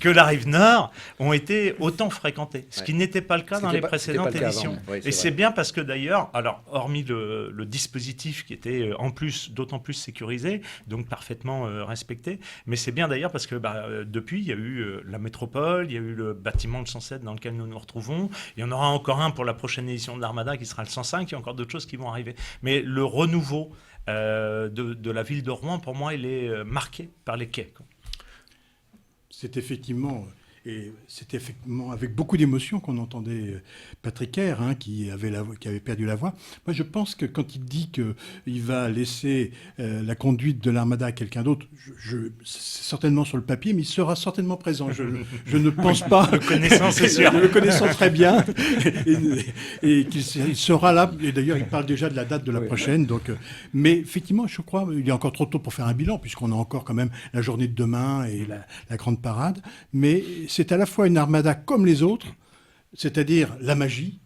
S11: que la rive nord, ont été autant fréquentées, ce qui n'était pas le cas dans les précédentes éditions. Et c'est bien parce que d'ailleurs, alors hormis le dispositif qui était en plus, d'autant plus sécurisé, donc parfaitement respecté, mais c'est bien d'ailleurs parce que depuis, il y a eu la métropole, il y a eu le bâtiment de 107 dans lequel nous nous retrouvons, il y en aura encore un pour la prochaine édition de l'Armada qui sera le 105, il y a encore d'autres choses qui vont arriver. Mais le renouveau de la ville de Rouen, pour moi, il est marqué par les quais.
S3: C'est effectivement avec beaucoup d'émotion qu'on entendait Patrick Air, qui avait perdu la voix. Moi, je pense que quand il dit qu'il va laisser la conduite de l'Armada à quelqu'un d'autre, c'est certainement sur le papier, mais il sera certainement présent. Je ne pense pas.
S11: Le connaissant, c'est sûr.
S3: Le connaissant très bien. Et qu'il sera là. Et d'ailleurs, il parle déjà de la date de la prochaine. Donc, mais effectivement, je crois qu'il est encore trop tôt pour faire un bilan, puisqu'on a encore quand même la journée de demain et la grande parade. Mais c'est à la fois une Armada comme les autres, c'est-à-dire la magie,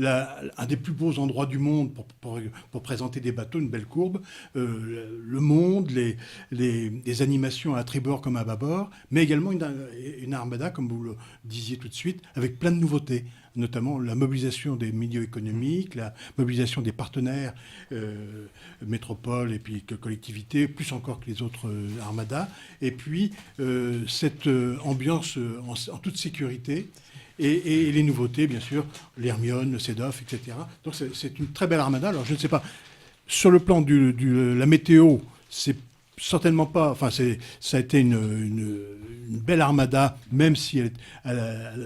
S3: un des plus beaux endroits du monde pour présenter des bateaux, une belle courbe. Le monde, les animations à tribord comme à bâbord, mais également une armada, comme vous le disiez tout de suite, avec plein de nouveautés, notamment la mobilisation des milieux économiques, la mobilisation des partenaires, métropoles et puis collectivités, plus encore que les autres armadas, et puis cette ambiance en toute sécurité. Et les nouveautés, bien sûr, l'Hermione, le CEDOF, etc. Donc c'est une très belle armada. Alors je ne sais pas, sur le plan de la météo, c'est certainement pas... Enfin, ça a été une belle armada, même si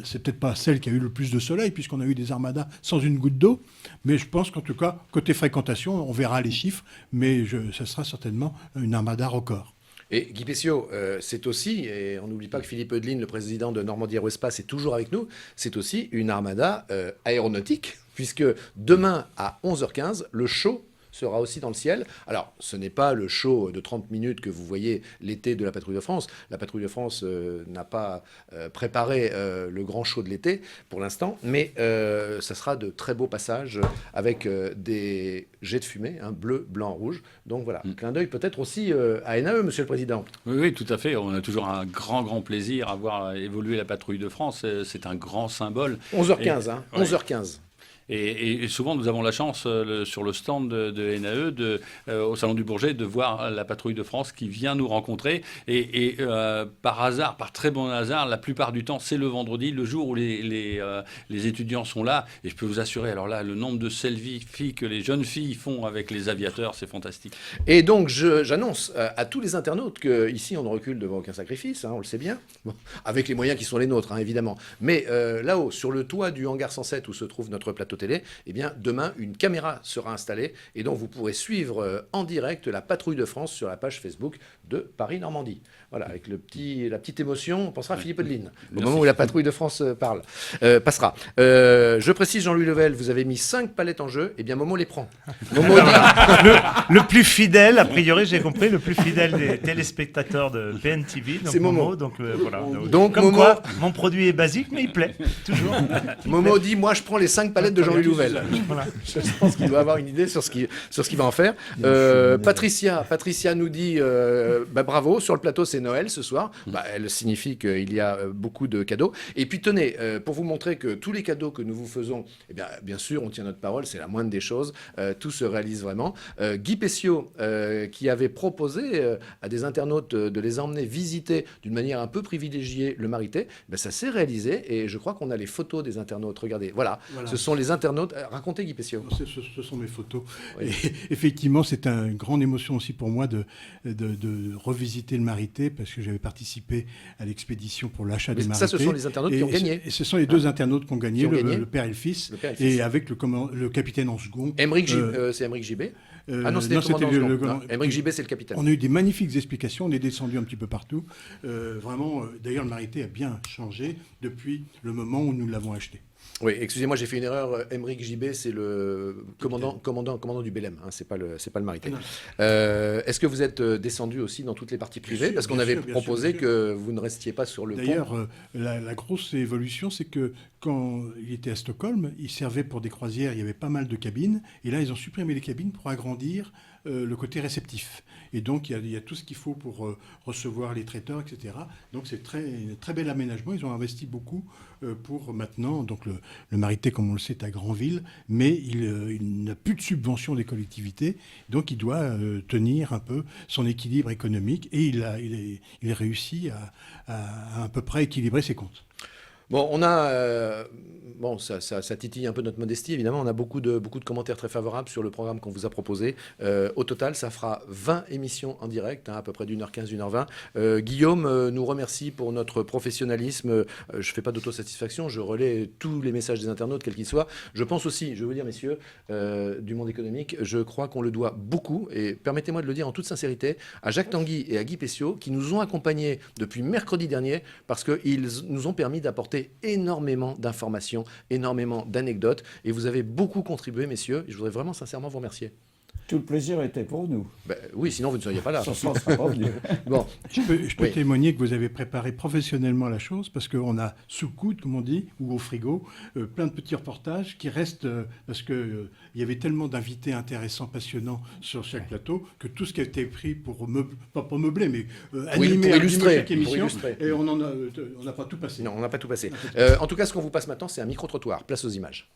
S3: c'est peut-être pas celle qui a eu le plus de soleil, puisqu'on a eu des armadas sans une goutte d'eau. Mais je pense qu'en tout cas, côté fréquentation, on verra les chiffres, mais ça sera certainement une armada record.
S1: Et Guy Pessiot, c'est aussi, et on n'oublie pas que Philippe Eudeline, le président de Normandie Aéroespace, est toujours avec nous, c'est aussi une armada aéronautique, puisque demain à 11h15, le show sera aussi dans le ciel. Alors, ce n'est pas le show de 30 minutes que vous voyez l'été de la Patrouille de France. La Patrouille de France n'a pas préparé le grand show de l'été pour l'instant, mais ça sera de très beaux passages avec des jets de fumée, bleu, blanc, rouge. Donc voilà, clin d'œil peut-être aussi à NAE, Monsieur le Président.
S9: Oui, tout à fait. On a toujours un grand plaisir à voir évoluer la Patrouille de France. C'est un grand symbole.
S1: 11h15, 11h15.
S9: Et souvent, nous avons la chance, sur le stand de NAE, au Salon du Bourget, de voir la Patrouille de France qui vient nous rencontrer. Et par hasard, par très bon hasard, la plupart du temps, c'est le vendredi, le jour où les étudiants sont là. Et je peux vous assurer, alors là, le nombre de selfies que les jeunes filles font avec les aviateurs, c'est fantastique.
S1: Et donc, j'annonce à tous les internautes qu'ici, on ne recule devant aucun sacrifice, on le sait bien, bon, avec les moyens qui sont les nôtres, évidemment. Mais là-haut, sur le toit du hangar 107 où se trouve notre plateau télé, eh bien, demain, une caméra sera installée et donc vous pourrez suivre en direct la Patrouille de France sur la page Facebook de Paris-Normandie. Voilà, avec la petite émotion, on pensera à Philippe Eudeline, au moment où la Patrouille de France passera. Je précise, Jean-Louis Level, vous avez mis 5 palettes en jeu, eh bien, Momo les prend. Momo dit...
S11: le plus fidèle, a priori, j'ai compris, le plus fidèle des téléspectateurs de PNTV.
S1: C'est Momo.
S11: Donc voilà.
S1: Donc,
S11: comme
S1: Momo...
S11: quoi, mon produit est basique, mais il plaît, toujours.
S1: Momo dit, moi, je prends les 5 palettes de Jean-Louis Level. Voilà. Je pense qu'il doit avoir une idée sur ce qu'il va en faire. Patricia nous dit, bravo, sur le plateau, c'est Noël ce soir. Elle signifie qu'il y a beaucoup de cadeaux. Et puis tenez, pour vous montrer que tous les cadeaux que nous vous faisons, eh bien sûr, on tient notre parole, c'est la moindre des choses. Tout se réalise vraiment. Guy Pessiot, qui avait proposé à des internautes de les emmener visiter d'une manière un peu privilégiée le Marité, ça s'est réalisé et je crois qu'on a les photos des internautes. Regardez, voilà. Ce sont les internautes. Racontez, Guy Pessiot.
S3: Ce sont mes photos.
S1: Oui.
S3: Et effectivement, c'est une grande émotion aussi pour moi de revisiter le Marité parce que j'avais participé à l'expédition pour l'achat des Marités.
S1: Ça, ce sont les internautes qui ont gagné.
S3: Et ce sont les deux internautes qui ont gagné, le père et le fils, et avec le capitaine en second.
S1: C'est Émeric Gibet. Non, c'était le commandant. Émeric Gibet, c'est le capitaine.
S3: On a eu des magnifiques explications, on est descendu un petit peu partout. Vraiment, d'ailleurs, le Marité a bien changé depuis le moment où nous l'avons acheté.
S1: Oui, excusez-moi, j'ai fait une erreur. Émeric Gibet, c'est le commandant du Bélem, c'est pas le Marité. Est-ce que vous êtes descendu aussi dans toutes les parties privées? Parce qu'on avait proposé que vous ne restiez pas sur le pont.
S3: D'ailleurs, la grosse évolution, c'est que quand il était à Stockholm, il servait pour des croisières, il y avait pas mal de cabines, et là, ils ont supprimé les cabines pour agrandir le côté réceptif. Et donc, il y a tout ce qu'il faut pour recevoir les traiteurs, etc. Donc, c'est un très bel aménagement. Ils ont investi beaucoup pour maintenant. Donc, le Marité, comme on le sait, est à Granville, mais il n'a plus de subvention des collectivités. Donc, il doit tenir un peu son équilibre économique. Et il réussi à peu près équilibrer ses comptes.
S1: Bon, on a... ça titille un peu notre modestie, évidemment. On a beaucoup de commentaires très favorables sur le programme qu'on vous a proposé. Au total, ça fera 20 émissions en direct, à peu près d'1h15, 1h20. Guillaume nous remercie pour notre professionnalisme. Je ne fais pas d'autosatisfaction, je relais tous les messages des internautes, quels qu'ils soient. Je pense aussi, je veux vous dire, messieurs, du monde économique, je crois qu'on le doit beaucoup, et permettez-moi de le dire en toute sincérité, à Jacques Tanguy et à Guy Pessiot, qui nous ont accompagnés depuis mercredi dernier, parce qu'ils nous ont permis d'apporter énormément d'informations, énormément d'anecdotes, et vous avez beaucoup contribué, messieurs, et je voudrais vraiment sincèrement vous remercier.
S4: Tout le plaisir était pour nous.
S1: Ben, oui, sinon vous ne seriez pas là.
S4: Ça ne sera pas venu.
S1: Bon.
S3: Je peux
S1: Oui.
S3: témoigner que vous avez préparé professionnellement la chose, parce qu'on a sous le coude, comme on dit, ou au frigo, plein de petits reportages qui restent, parce qu'il y avait tellement d'invités intéressants, passionnants sur chaque plateau, que tout ce qui a été pris pour pas pour meubler, mais animer
S1: pour
S3: un
S1: illustrer,
S3: petit peu chaque
S1: pour
S3: émission,
S1: illustrer.
S3: et on n'a pas tout passé.
S1: Non, on n'a pas tout passé. En tout cas, ce qu'on vous passe maintenant, c'est un micro-trottoir. Place aux images.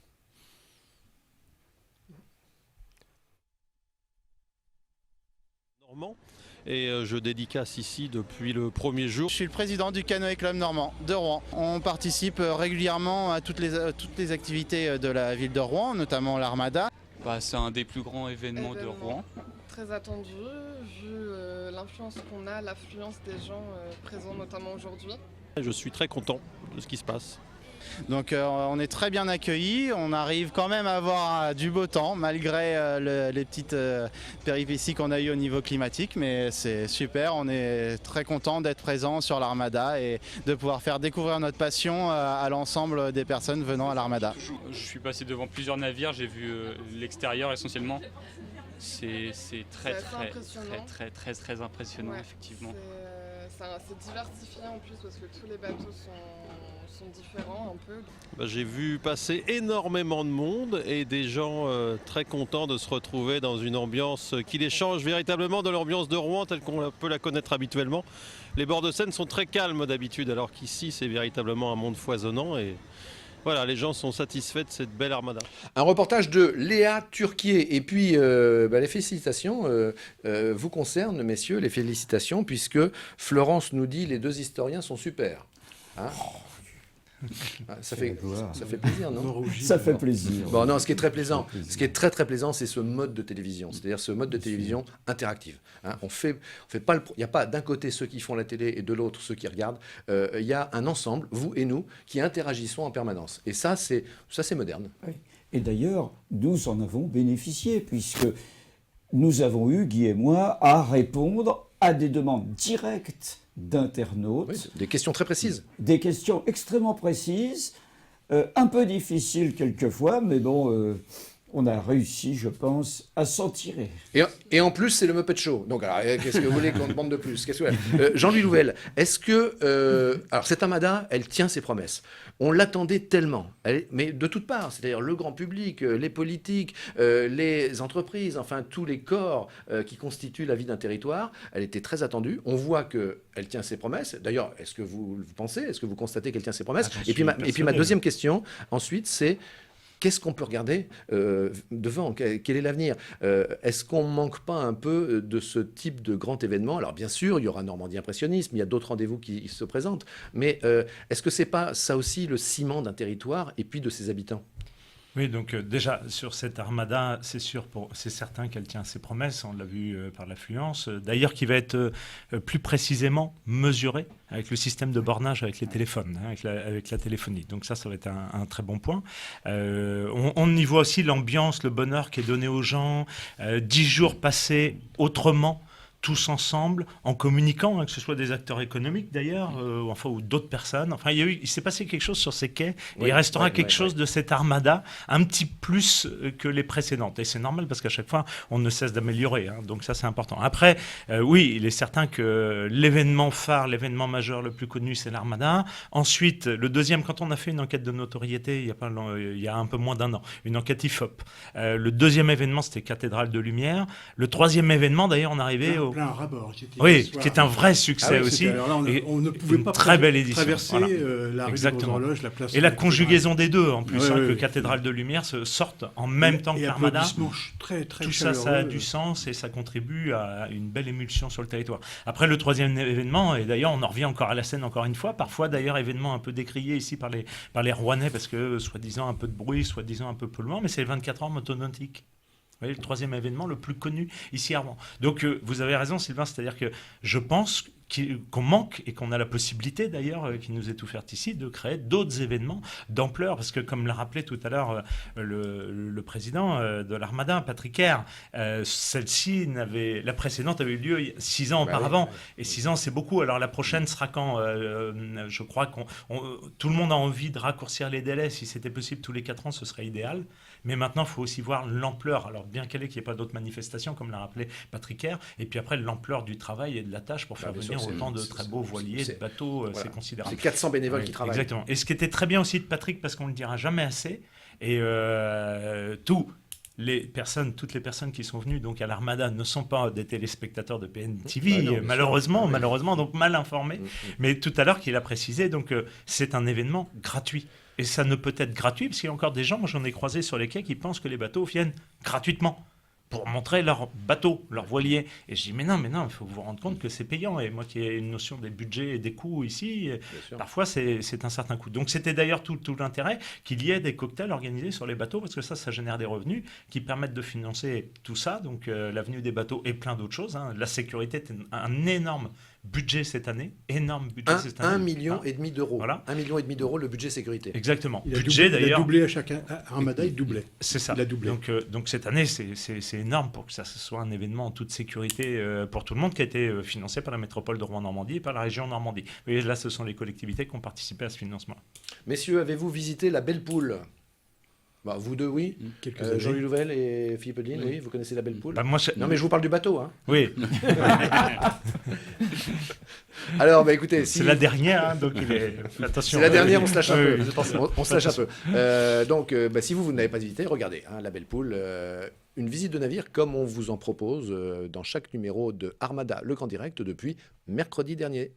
S13: Et je dédicace ici depuis le premier jour.
S14: Je suis le président du Canoë Club Normand de Rouen. On participe régulièrement à toutes les activités de la ville de Rouen, notamment l'Armada.
S15: C'est un des plus grands événements de Rouen.
S16: Très attendu, vu l'influence qu'on a, l'affluence des gens présents notamment aujourd'hui.
S13: Je suis très content de ce qui se passe.
S14: Donc on est très bien accueillis, on arrive quand même à avoir du beau temps malgré les petites péripéties qu'on a eues au niveau climatique, mais c'est super, on est très content d'être présent sur l'Armada et de pouvoir faire découvrir notre passion à l'ensemble des personnes venant à l'Armada.
S15: Je suis passé devant plusieurs navires, j'ai vu l'extérieur essentiellement. C'est très impressionnant,
S16: Ouais,
S15: effectivement.
S16: C'est diversifié en plus parce que tous les bateaux sont différents un peu.
S13: J'ai vu passer énormément de monde et des gens très contents de se retrouver dans une ambiance qui les change véritablement de l'ambiance de Rouen telle qu'on peut la connaître habituellement. Les bords de Seine sont très calmes d'habitude alors qu'ici c'est véritablement un monde foisonnant et voilà, les gens sont satisfaits de cette belle armada.
S1: Un reportage de Léa Turquier. Et puis, les félicitations vous concernent, messieurs, les félicitations, puisque Florence nous dit les deux historiens sont super. Hein ça fait plaisir, non?
S4: Ça fait plaisir.
S1: Bon, non, ce qui est très plaisant, ce qui est très très plaisant, c'est ce mode de télévision, c'est-à-dire ce mode de télévision interactive. Hein, il n'y a pas d'un côté ceux qui font la télé et de l'autre ceux qui regardent. Il y a un ensemble, vous et nous, qui interagissons en permanence. Et ça, c'est moderne.
S4: Oui. Et d'ailleurs, nous en avons bénéficié, puisque nous avons eu, Guy et moi, à répondre à des demandes directes d'internautes.
S1: Oui, des questions très précises.
S4: Des questions extrêmement précises, un peu difficiles quelquefois, mais bon, on a réussi, je pense, à s'en tirer.
S1: Et en plus, c'est le Muppet Show. Donc, alors, qu'est-ce que vous voulez qu'on demande de plus? Jean-Louis Louvel, est-ce que... alors, cette armada, elle tient ses promesses. On l'attendait tellement, mais de toutes parts, c'est-à-dire le grand public, les politiques, les entreprises, enfin tous les corps qui constituent la vie d'un territoire. Elle était très attendue. On voit qu'elle tient ses promesses. D'ailleurs, est-ce que vous pensez, est-ce que vous constatez qu'elle tient ses promesses? Et puis ma deuxième question, ensuite, c'est... Qu'est-ce qu'on peut regarder devant? Quel est l'avenir? Est-ce qu'on ne manque pas un peu de ce type de grand événement? Alors bien sûr, il y aura Normandie Impressionnisme, il y a d'autres rendez-vous qui se présentent, mais est-ce que ce n'est pas ça aussi le ciment d'un territoire et puis de ses habitants?
S11: Oui, donc déjà, sur cette armada, c'est certain qu'elle tient ses promesses, on l'a vu par l'affluence, d'ailleurs qui va être plus précisément mesurée avec le système de bornage avec les téléphones, hein, avec la téléphonie. Donc ça va être un très bon point. On y voit aussi l'ambiance, le bonheur qui est donné aux gens, 10 jours passés autrement, tous ensemble, en communiquant, hein, que ce soit des acteurs économiques d'ailleurs, ou d'autres personnes. Enfin, il s'est passé quelque chose sur ces quais, et il restera quelque chose de cette armada, un petit plus que les précédentes. Et c'est normal parce qu'à chaque fois, on ne cesse d'améliorer. Hein, donc ça, c'est important. Après, oui, il est certain que l'événement phare, l'événement majeur le plus connu, c'est l'armada. Ensuite, le deuxième, quand on a fait une enquête de notoriété, il y a un peu moins d'un an, une enquête IFOP. Le deuxième événement, c'était Cathédrale de Lumière. Le troisième événement, d'ailleurs, on arrivait au...
S3: Plein Rabord,
S11: oui, qui est un vrai succès aussi.
S3: Alors là, on ne pouvait pas
S11: très belle édition.
S3: Traverser la rue des Horloges, la place.
S11: Et la conjugaison des deux, en plus, que Cathédrale de Lumière se sortent en même temps que l'Armada.
S3: Très
S11: tout ça, ça a du sens et ça contribue à une belle émulsion sur le territoire. Après, le troisième événement, et d'ailleurs, on en revient encore à la Seine encore une fois, parfois d'ailleurs, événement un peu décrié ici par les Rouennais, parce que soi-disant un peu de bruit, soi-disant un peu polluant, mais c'est les 24 heures motonautique. Vous voyez, le troisième événement le plus connu ici à Rouen. Donc vous avez raison Sylvain, c'est-à-dire que je pense qu'on manque et qu'on a la possibilité d'ailleurs qui nous est offerte ici de créer d'autres événements d'ampleur parce que comme l'a rappelé tout à l'heure le président de l'Armada, Patrick Air, la précédente avait eu lieu 6 ans auparavant et 6 ans c'est beaucoup. Alors la prochaine sera quand je crois tout le monde a envie de raccourcir les délais. Si c'était possible tous les 4 ans ce serait idéal. Mais maintenant, il faut aussi voir l'ampleur. Alors, bien qu'il n'y ait pas d'autres manifestations, comme l'a rappelé Patrick Herr, et puis après, l'ampleur du travail et de la tâche pour faire venir autant de très beaux voiliers, de bateaux, c'est considérable.
S1: C'est 400 bénévoles qui travaillent.
S11: Exactement. Et ce qui était très bien aussi de Patrick, parce qu'on ne le dira jamais assez, et toutes les personnes qui sont venues donc à l'Armada ne sont pas des téléspectateurs de PNTV, malheureusement, donc mal informés. Mais tout à l'heure, qu'il a précisé, donc c'est un événement gratuit. Et ça ne peut être gratuit, parce qu'il y a encore des gens, moi j'en ai croisé sur les quais, qui pensent que les bateaux viennent gratuitement pour montrer leur bateau, leur voilier. Et je dis, mais non, il faut vous rendre compte que c'est payant. Et moi qui ai une notion des budgets et des coûts ici, parfois c'est un certain coût. Donc c'était d'ailleurs tout l'intérêt qu'il y ait des cocktails organisés sur les bateaux, parce que ça génère des revenus qui permettent de financer tout ça, donc l'avenue des bateaux et plein d'autres choses. La sécurité est un énorme budget cette année, énorme budget cette année.
S1: 1,5 million d'euros.
S11: Voilà.
S1: 1,5 million le budget sécurité.
S11: Exactement.
S3: Il a doublé à chaque Armada, il doublait.
S11: C'est ça.
S3: Il a doublé.
S11: Donc cette année, c'est énorme pour que ça soit un événement en toute sécurité pour tout le monde, qui a été financé par la métropole de Rouen-Normandie et par la région Normandie. Et là, ce sont les collectivités qui ont participé à ce financement.
S1: Messieurs, avez-vous visité la Belle Poule ? Vous deux, oui. Jean-Louis Louvel et Philippe Odeline, oui, vous connaissez la Belle Poule. Non, mais je vous parle du bateau. Hein.
S11: Oui.
S1: Alors, écoutez,
S11: c'est la dernière, donc attention.
S1: C'est la dernière, on se lâche un peu. On se lâche un peu. Donc, si vous n'avez pas visité, regardez, la Belle Poule, une visite de navire comme on vous en propose dans chaque numéro de Armada, le Grand Direct, depuis mercredi dernier.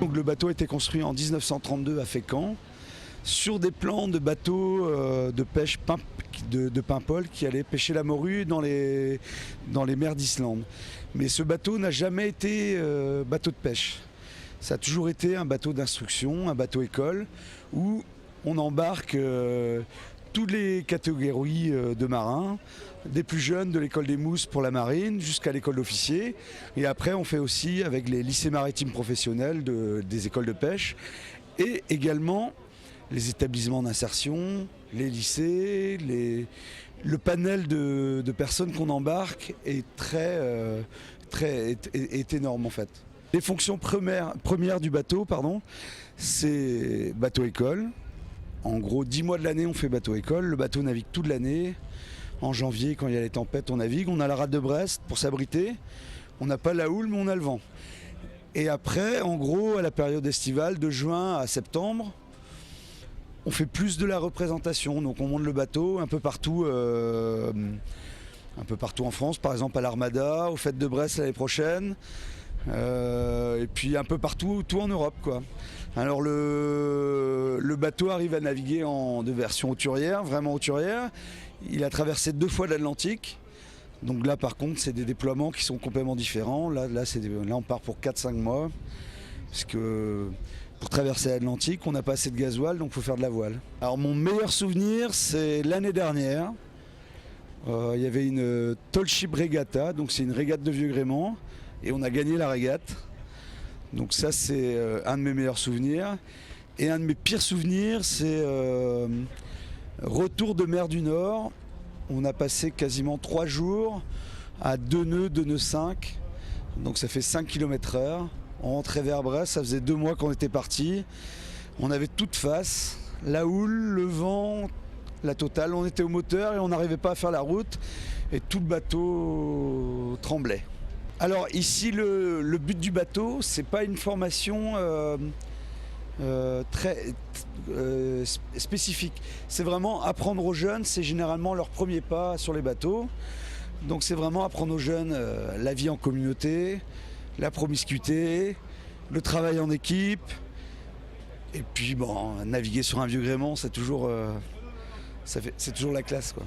S17: Donc le bateau a été construit en 1932 à Fécamp sur des plans de bateaux de pêche de Paimpol qui allaient pêcher la morue dans les mers d'Islande. Mais ce bateau n'a jamais été bateau de pêche. Ça a toujours été un bateau d'instruction, un bateau école où on embarque toutes les catégories de marins, des plus jeunes de l'école des mousses pour la marine jusqu'à l'école d'officiers. Et après, on fait aussi avec les lycées maritimes professionnels des écoles de pêche et également les établissements d'insertion, les lycées, le panel de personnes qu'on embarque est est énorme en fait. Les fonctions premières du bateau, c'est bateau-école. En gros, 10 mois de l'année, on fait bateau-école. Le bateau navigue toute l'année. En janvier, quand il y a les tempêtes, on navigue. On a la rade de Brest pour s'abriter. On n'a pas la houle, mais on a le vent. Et après, en gros, à la période estivale, de juin à septembre, on fait plus de la représentation. Donc on monte le bateau un peu partout en France, par exemple à l'Armada, aux Fêtes de Brest l'année prochaine. Et puis un peu partout, tout en Europe, quoi. Alors le bateau arrive à naviguer de version hauturière, vraiment hauturière. Il a traversé 2 fois l'Atlantique. Donc là par contre c'est des déploiements qui sont complètement différents. Là on part pour 4-5 mois. Parce que pour traverser l'Atlantique, on n'a pas assez de gasoil, donc il faut faire de la voile. Alors mon meilleur souvenir, c'est l'année dernière. Il y avait une Tall Ship Regatta, donc c'est une régate de vieux gréement. Et on a gagné la régate. Donc ça c'est un de mes meilleurs souvenirs. Et un de mes pires souvenirs, c'est retour de mer du Nord. On a passé quasiment 3 jours à 2 nœuds 5. Donc ça fait 5 km/h. On rentrait vers Brest, ça faisait 2 mois qu'on était partis. On avait toute face, la houle, le vent, la totale. On était au moteur et on n'arrivait pas à faire la route. Et tout le bateau tremblait. Alors ici, le but du bateau, c'est pas une formation très spécifique. C'est vraiment apprendre aux jeunes, c'est généralement leur premier pas sur les bateaux. Donc c'est vraiment apprendre aux jeunes la vie en communauté, la promiscuité, le travail en équipe. Et puis naviguer sur un vieux gréement, c'est toujours la classe, quoi.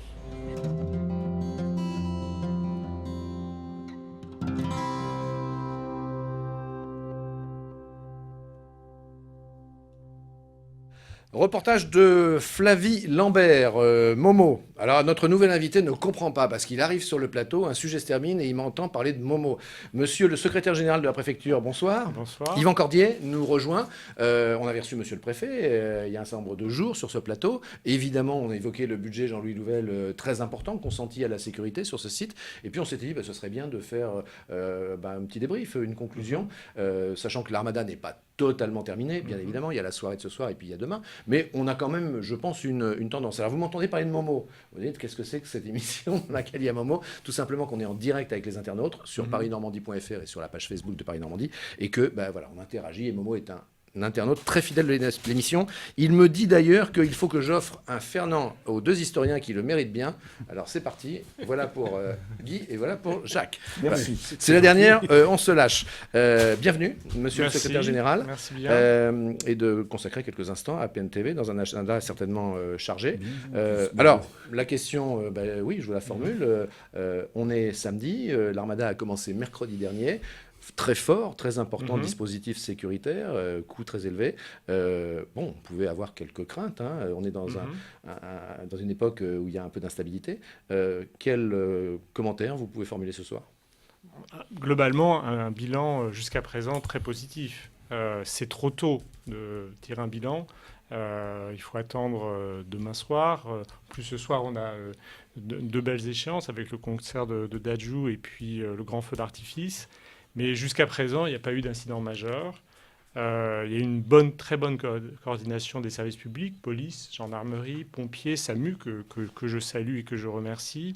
S1: Reportage de Flavie Lambert, Momo. Alors, notre nouvel invité ne comprend pas parce qu'il arrive sur le plateau, un sujet se termine et il m'entend parler de Momo. Monsieur le secrétaire général de la préfecture, bonsoir.
S18: Bonsoir.
S1: Yvan Cordier nous rejoint. On avait reçu monsieur le préfet il y a un certain nombre de jours sur ce plateau. Évidemment, on a évoqué le budget Jean-Louis Louvel très important consenti à la sécurité sur ce site. Et puis, on s'était dit, ce serait bien de faire un petit débrief, une conclusion, sachant que l'Armada n'est pas totalement terminé, bien évidemment. Il y a la soirée de ce soir et puis il y a demain. Mais on a quand même, je pense, une tendance. Alors, vous m'entendez parler de Momo. Vous dites, qu'est-ce que c'est que cette émission dans laquelle il y a Momo? Tout simplement qu'on est en direct avec les internautes sur parisnormandie.fr et sur la page Facebook de Paris Normandie. Et que, voilà, on interagit. Et Momo est un internaute très fidèle de l'émission. Il me dit d'ailleurs qu'il faut que j'offre un Fernand aux deux historiens qui le méritent bien. Alors c'est parti. Voilà pour Guy et voilà pour Jacques.
S4: Merci.
S1: Voilà. C'est la dernière. On se lâche. Bienvenue, monsieur le secrétaire général.
S18: Merci bien.
S1: Et de consacrer quelques instants à PNTV dans un agenda certainement chargé. Alors, la question, oui, je vous la formule. On est samedi. L'Armada a commencé mercredi dernier. Très fort, très important, dispositif sécuritaire, coût très élevé. On pouvait avoir quelques craintes. On est dans, dans une époque où il y a un peu d'instabilité. Quel commentaire vous pouvez formuler ce soir?
S18: Globalement, un bilan jusqu'à présent très positif. C'est trop tôt de tirer un bilan. Il faut attendre demain soir. Plus ce soir, on a deux belles échéances avec le concert de Dadju et puis le grand feu d'artifice. Mais jusqu'à présent, il n'y a pas eu d'incident majeur. Il y a une très bonne coordination des services publics, police, gendarmerie, pompiers, SAMU, que je salue et que je remercie.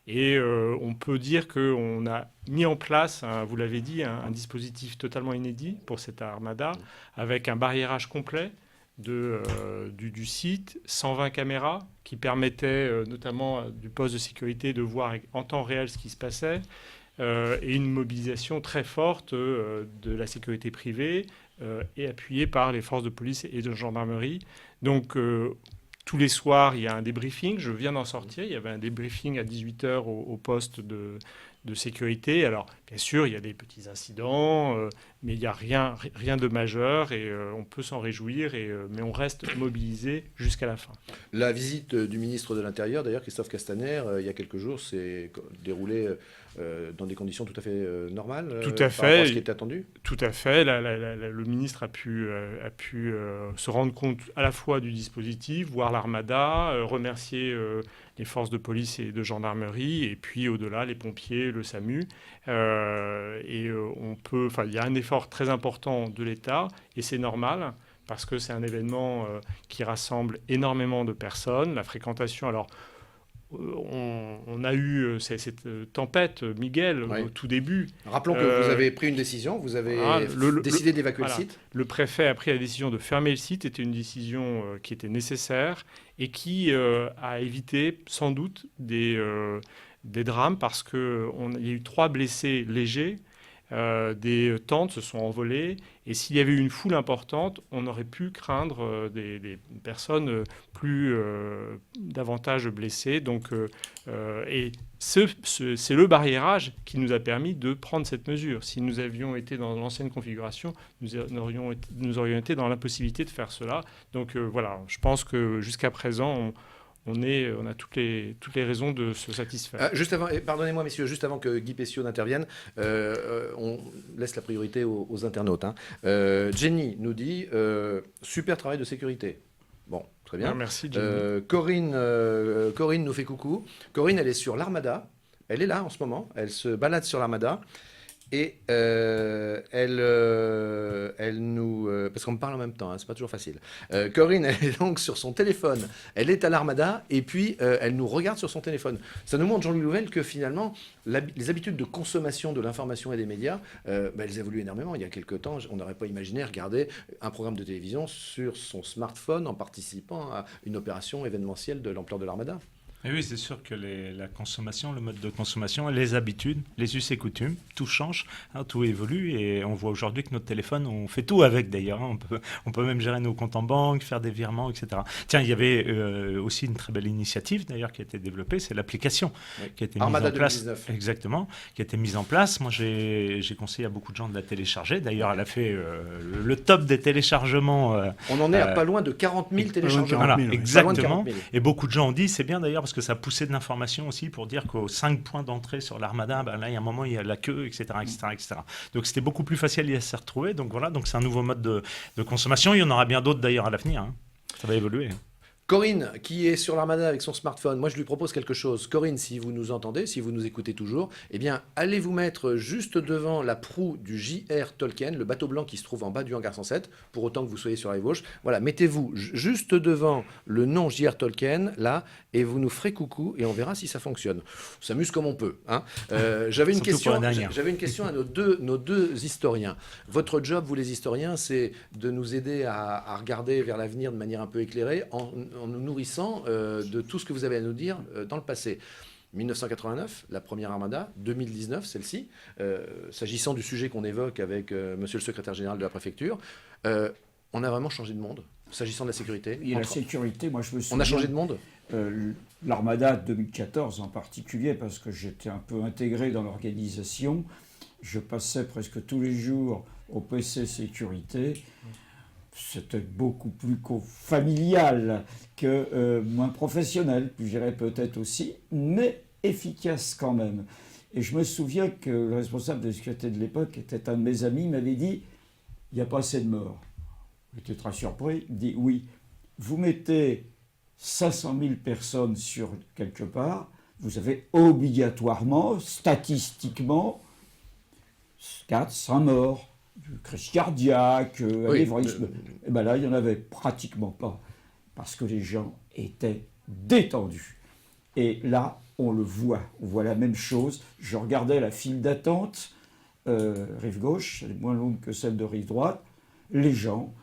S18: Et on peut dire qu'on a mis en place, vous l'avez dit, un dispositif totalement inédit pour cette armada, avec un barriérage complet du site, 120 caméras qui permettaient notamment du poste de sécurité de voir en temps réel ce qui se passait. Et une mobilisation très forte de la sécurité privée et appuyée par les forces de police et de gendarmerie. Donc, tous les soirs, il y a un débriefing. Je viens d'en sortir. Il y avait un débriefing à 18h au poste de sécurité. Alors, bien sûr, il y a des petits incidents, mais il n'y a rien de majeur et on peut s'en réjouir, mais on reste mobilisé jusqu'à la fin.
S1: La visite du ministre de l'Intérieur, d'ailleurs, Christophe Castaner, il y a quelques jours, s'est déroulée dans des conditions tout à fait normales.
S18: Tout à fait.
S1: Par rapport à ce qui était attendu.
S18: Tout à fait. Le ministre a pu se rendre compte à la fois du dispositif, voir l'Armada, remercier les forces de police et de gendarmerie, et puis au-delà, les pompiers, le SAMU. Il y a un effort très important de l'État, et c'est normal, parce que c'est un événement qui rassemble énormément de personnes. La fréquentation, alors, on a eu cette tempête, Miguel, au tout début.
S1: Rappelons que vous avez pris une décision, vous avez décidé d'évacuer le site.
S18: Le préfet a pris la décision de fermer le site, c'était une décision qui était nécessaire et qui a évité sans doute des drames parce qu'il y a eu 3 blessés légers. Des tentes se sont envolées et s'il y avait eu une foule importante, on aurait pu craindre des personnes davantage blessées. Donc, c'est le barriérage qui nous a permis de prendre cette mesure. Si nous avions été dans l'ancienne configuration, nous aurions été dans l'impossibilité de faire cela. Donc voilà, je pense que jusqu'à présent, on a toutes les raisons de se satisfaire.
S1: Juste avant, pardonnez-moi messieurs, juste avant que Guy Pessiot n'intervienne, on laisse la priorité aux internautes. Jenny nous dit super travail de sécurité. Bon, très bien.
S18: Merci Jenny.
S1: Corinne nous fait coucou. Corinne, elle est sur l'Armada. Elle est là en ce moment. Elle se balade sur l'Armada. Et elle nous... parce qu'on me parle en même temps, c'est pas toujours facile. Corinne, elle est donc sur son téléphone. Elle est à l'Armada et puis elle nous regarde sur son téléphone. Ça nous montre, Jean-Louis Louvel, que finalement, les habitudes de consommation de l'information et des médias, elles évoluent énormément. Il y a quelques temps, on n'aurait pas imaginé regarder un programme de télévision sur son smartphone en participant à une opération événementielle de l'ampleur de l'Armada.
S11: Et oui, c'est sûr que la consommation, le mode de consommation, les habitudes, les us et coutumes, tout change, hein, tout évolue. Et on voit aujourd'hui que notre téléphone, on fait tout avec d'ailleurs. Hein. On peut même gérer nos comptes en banque, faire des virements, etc. Tiens, il y avait aussi une très belle initiative d'ailleurs qui a été développée, c'est l'application qui a été
S1: Armada
S11: mise en place.
S1: 2019.
S11: Exactement, qui a été mise en place. Moi, j'ai conseillé à beaucoup de gens de la télécharger. D'ailleurs, elle a fait le top des téléchargements.
S1: On en est à pas loin de 40 000 téléchargements.
S11: Voilà,
S1: Pas loin de
S11: exactement.
S1: 40 000.
S11: Et beaucoup de gens ont dit, c'est bien d'ailleurs, parce que ça poussait de l'information aussi pour dire qu'aux 5 points d'entrée sur l'Armada, ben là, il y a un moment, il y a la queue, etc. etc. Donc, c'était beaucoup plus facile d'y s'y retrouver. Donc, voilà, donc c'est un nouveau mode de consommation. Il y en aura bien d'autres d'ailleurs à l'avenir. Hein. Ça va évoluer.
S1: Corinne, qui est sur l'Armada avec son smartphone, moi je lui propose quelque chose. Corinne, si vous nous entendez, si vous nous écoutez toujours, eh bien allez vous mettre juste devant la proue du J.R. Tolkien, le bateau blanc qui se trouve en bas du hangar 107, pour autant que vous soyez sur la rive gauche. Voilà, mettez-vous juste devant le nom J.R. Tolkien, là, et vous nous ferez coucou, et on verra si ça fonctionne. On s'amuse comme on peut. Hein. J'avais une question à nos deux historiens. Votre job, vous les historiens, c'est de nous aider à regarder vers l'avenir de manière un peu éclairée, en nous nourrissant de tout ce que vous avez à nous dire dans le passé. 1989, la première Armada, 2019, celle-ci, s'agissant du sujet qu'on évoque avec monsieur le secrétaire général de la préfecture, on a vraiment changé de monde, s'agissant de la sécurité.
S4: Et la sécurité, moi je me souviens...
S1: On a changé de monde
S4: L'Armada 2014 en particulier, parce que j'étais un peu intégré dans l'organisation, je passais presque tous les jours au PC sécurité. C'était beaucoup plus familial que moins professionnel, je dirais peut-être aussi, mais efficace quand même. Et je me souviens que le responsable de sécurité de l'époque, qui était un de mes amis, m'avait dit « il n'y a pas assez de morts ». J'étais très surpris, il dit « oui, vous mettez 500 000 personnes sur quelque part, vous avez obligatoirement, statistiquement, 400 morts. » Crise cardiaque, anévrisme. Et ben là, il n'y en avait pratiquement pas, parce que les gens étaient détendus. Et là, on le voit, on voit la même chose. Je regardais la file d'attente, rive gauche, elle est moins longue que celle de rive droite. Les gens,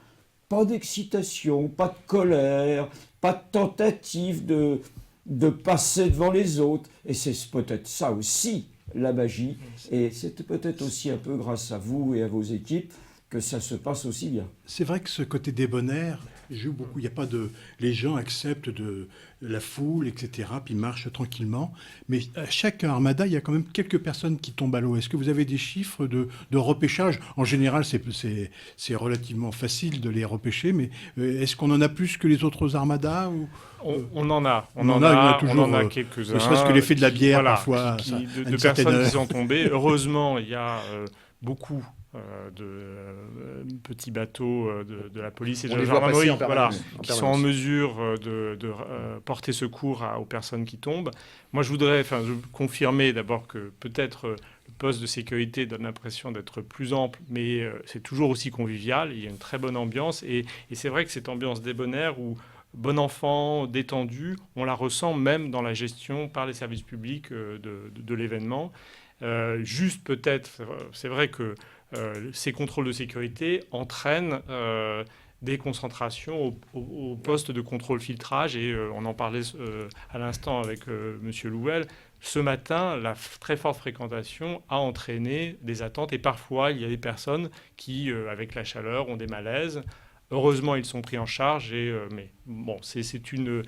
S4: pas d'excitation, pas de colère, pas de tentative de passer devant les autres. Et c'est peut-être ça aussi, la magie, et c'est peut-être aussi un peu grâce à vous et à vos équipes que ça se passe aussi bien.
S3: C'est vrai que ce côté débonnaire joue beaucoup. Il y a pas de... Les gens acceptent de la foule, etc., puis marchent tranquillement. Mais à chaque Armada, il y a quand même quelques personnes qui tombent à l'eau. Est-ce que vous avez des chiffres de repêchage ? En général, c'est relativement facile de les repêcher, mais est-ce qu'on en a plus que les autres Armadas ou...
S18: On en a quelques-uns.
S3: Ne serait-ce que l'effet de la bière, parfois.
S18: De personnes qui sont tombées. Heureusement, il y a beaucoup de petits bateaux de la police et de la gendarmerie qui sont en mesure de porter secours aux personnes qui tombent. Moi, je voudrais confirmer d'abord que peut-être le poste de sécurité donne l'impression d'être plus ample, mais c'est toujours aussi convivial. Il y a une très bonne ambiance et c'est vrai que cette ambiance débonnaire où bon enfant, détendu, on la ressent même dans la gestion par les services publics de l'événement. Juste peut-être, c'est vrai que ces contrôles de sécurité entraînent des concentrations au poste de contrôle-filtrage et on en parlait à l'instant avec M. Louvel. Ce matin, la très forte fréquentation a entraîné des attentes et parfois il y a des personnes qui, avec la chaleur, ont des malaises. Heureusement, ils sont pris en charge, mais bon, c'est une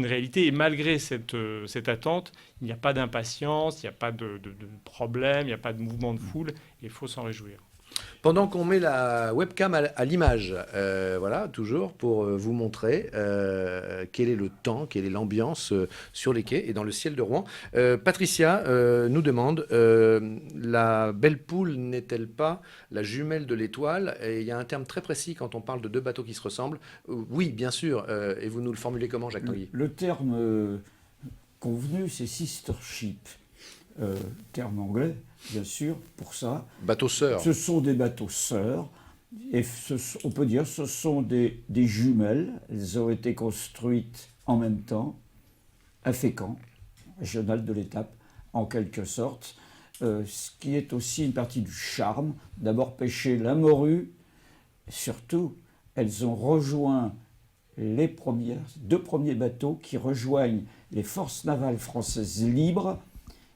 S18: réalité. Et malgré cette attente, il n'y a pas d'impatience, il n'y a pas de problème, il n'y a pas de mouvement de foule. Il faut s'en réjouir.
S1: Pendant qu'on met la webcam à l'image, voilà, toujours pour vous montrer quel est le temps, quelle est l'ambiance sur les quais et dans le ciel de Rouen. Patricia nous demande, la belle poule n'est-elle pas la jumelle de l'étoile ? Et il y a un terme très précis quand on parle de deux bateaux qui se ressemblent. Oui, bien sûr. Et vous nous le formulez comment, Jacques Tanguy ?
S4: Le terme convenu, c'est sister ship. Terme anglais, bien sûr, pour ça.
S1: Bateaux sœurs.
S4: Ce sont des bateaux sœurs. Et on peut dire que ce sont des jumelles. Elles ont été construites en même temps à Fécamp, régional de l'étape, en quelque sorte. Ce qui est aussi une partie du charme. D'abord pêcher la morue. Surtout, elles ont rejoint les deux premiers bateaux qui rejoignent les forces navales françaises libres,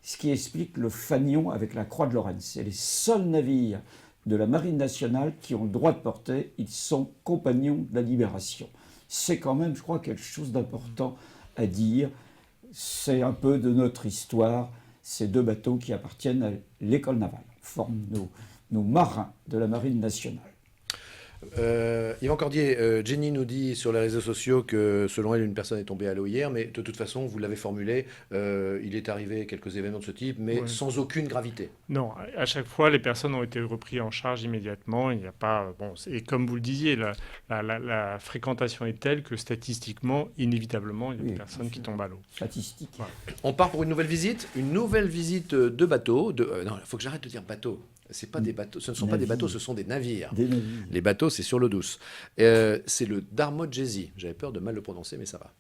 S4: ce qui explique le fanion avec la croix de Lorraine. C'est les seuls navires de la Marine nationale qui ont le droit de porter. Ils sont compagnons de la Libération. C'est quand même, je crois, quelque chose d'important à dire. C'est un peu de notre histoire, ces deux bateaux qui appartiennent à l'école navale, forment nos marins de la Marine nationale.
S1: Yvan Cordier, Jenny nous dit sur les réseaux sociaux que selon elle, une personne est tombée à l'eau hier, mais de toute façon, vous l'avez formulé, il est arrivé quelques événements de ce type, mais sans aucune gravité.
S18: Non, à chaque fois, les personnes ont été reprises en charge immédiatement. Il n'y a pas, et comme vous le disiez, la fréquentation est telle que statistiquement, inévitablement, il y a des personnes qui tombent à l'eau.
S4: Statistique.
S18: Voilà.
S1: On part pour une nouvelle visite de bateau. Non, il faut que j'arrête de dire bateau. C'est pas des bateaux, ce ne sont pas des bateaux, ce sont des navires. Les bateaux, c'est sur l'eau douce. C'est le Darmodjezi. J'avais peur de mal le prononcer, mais ça va.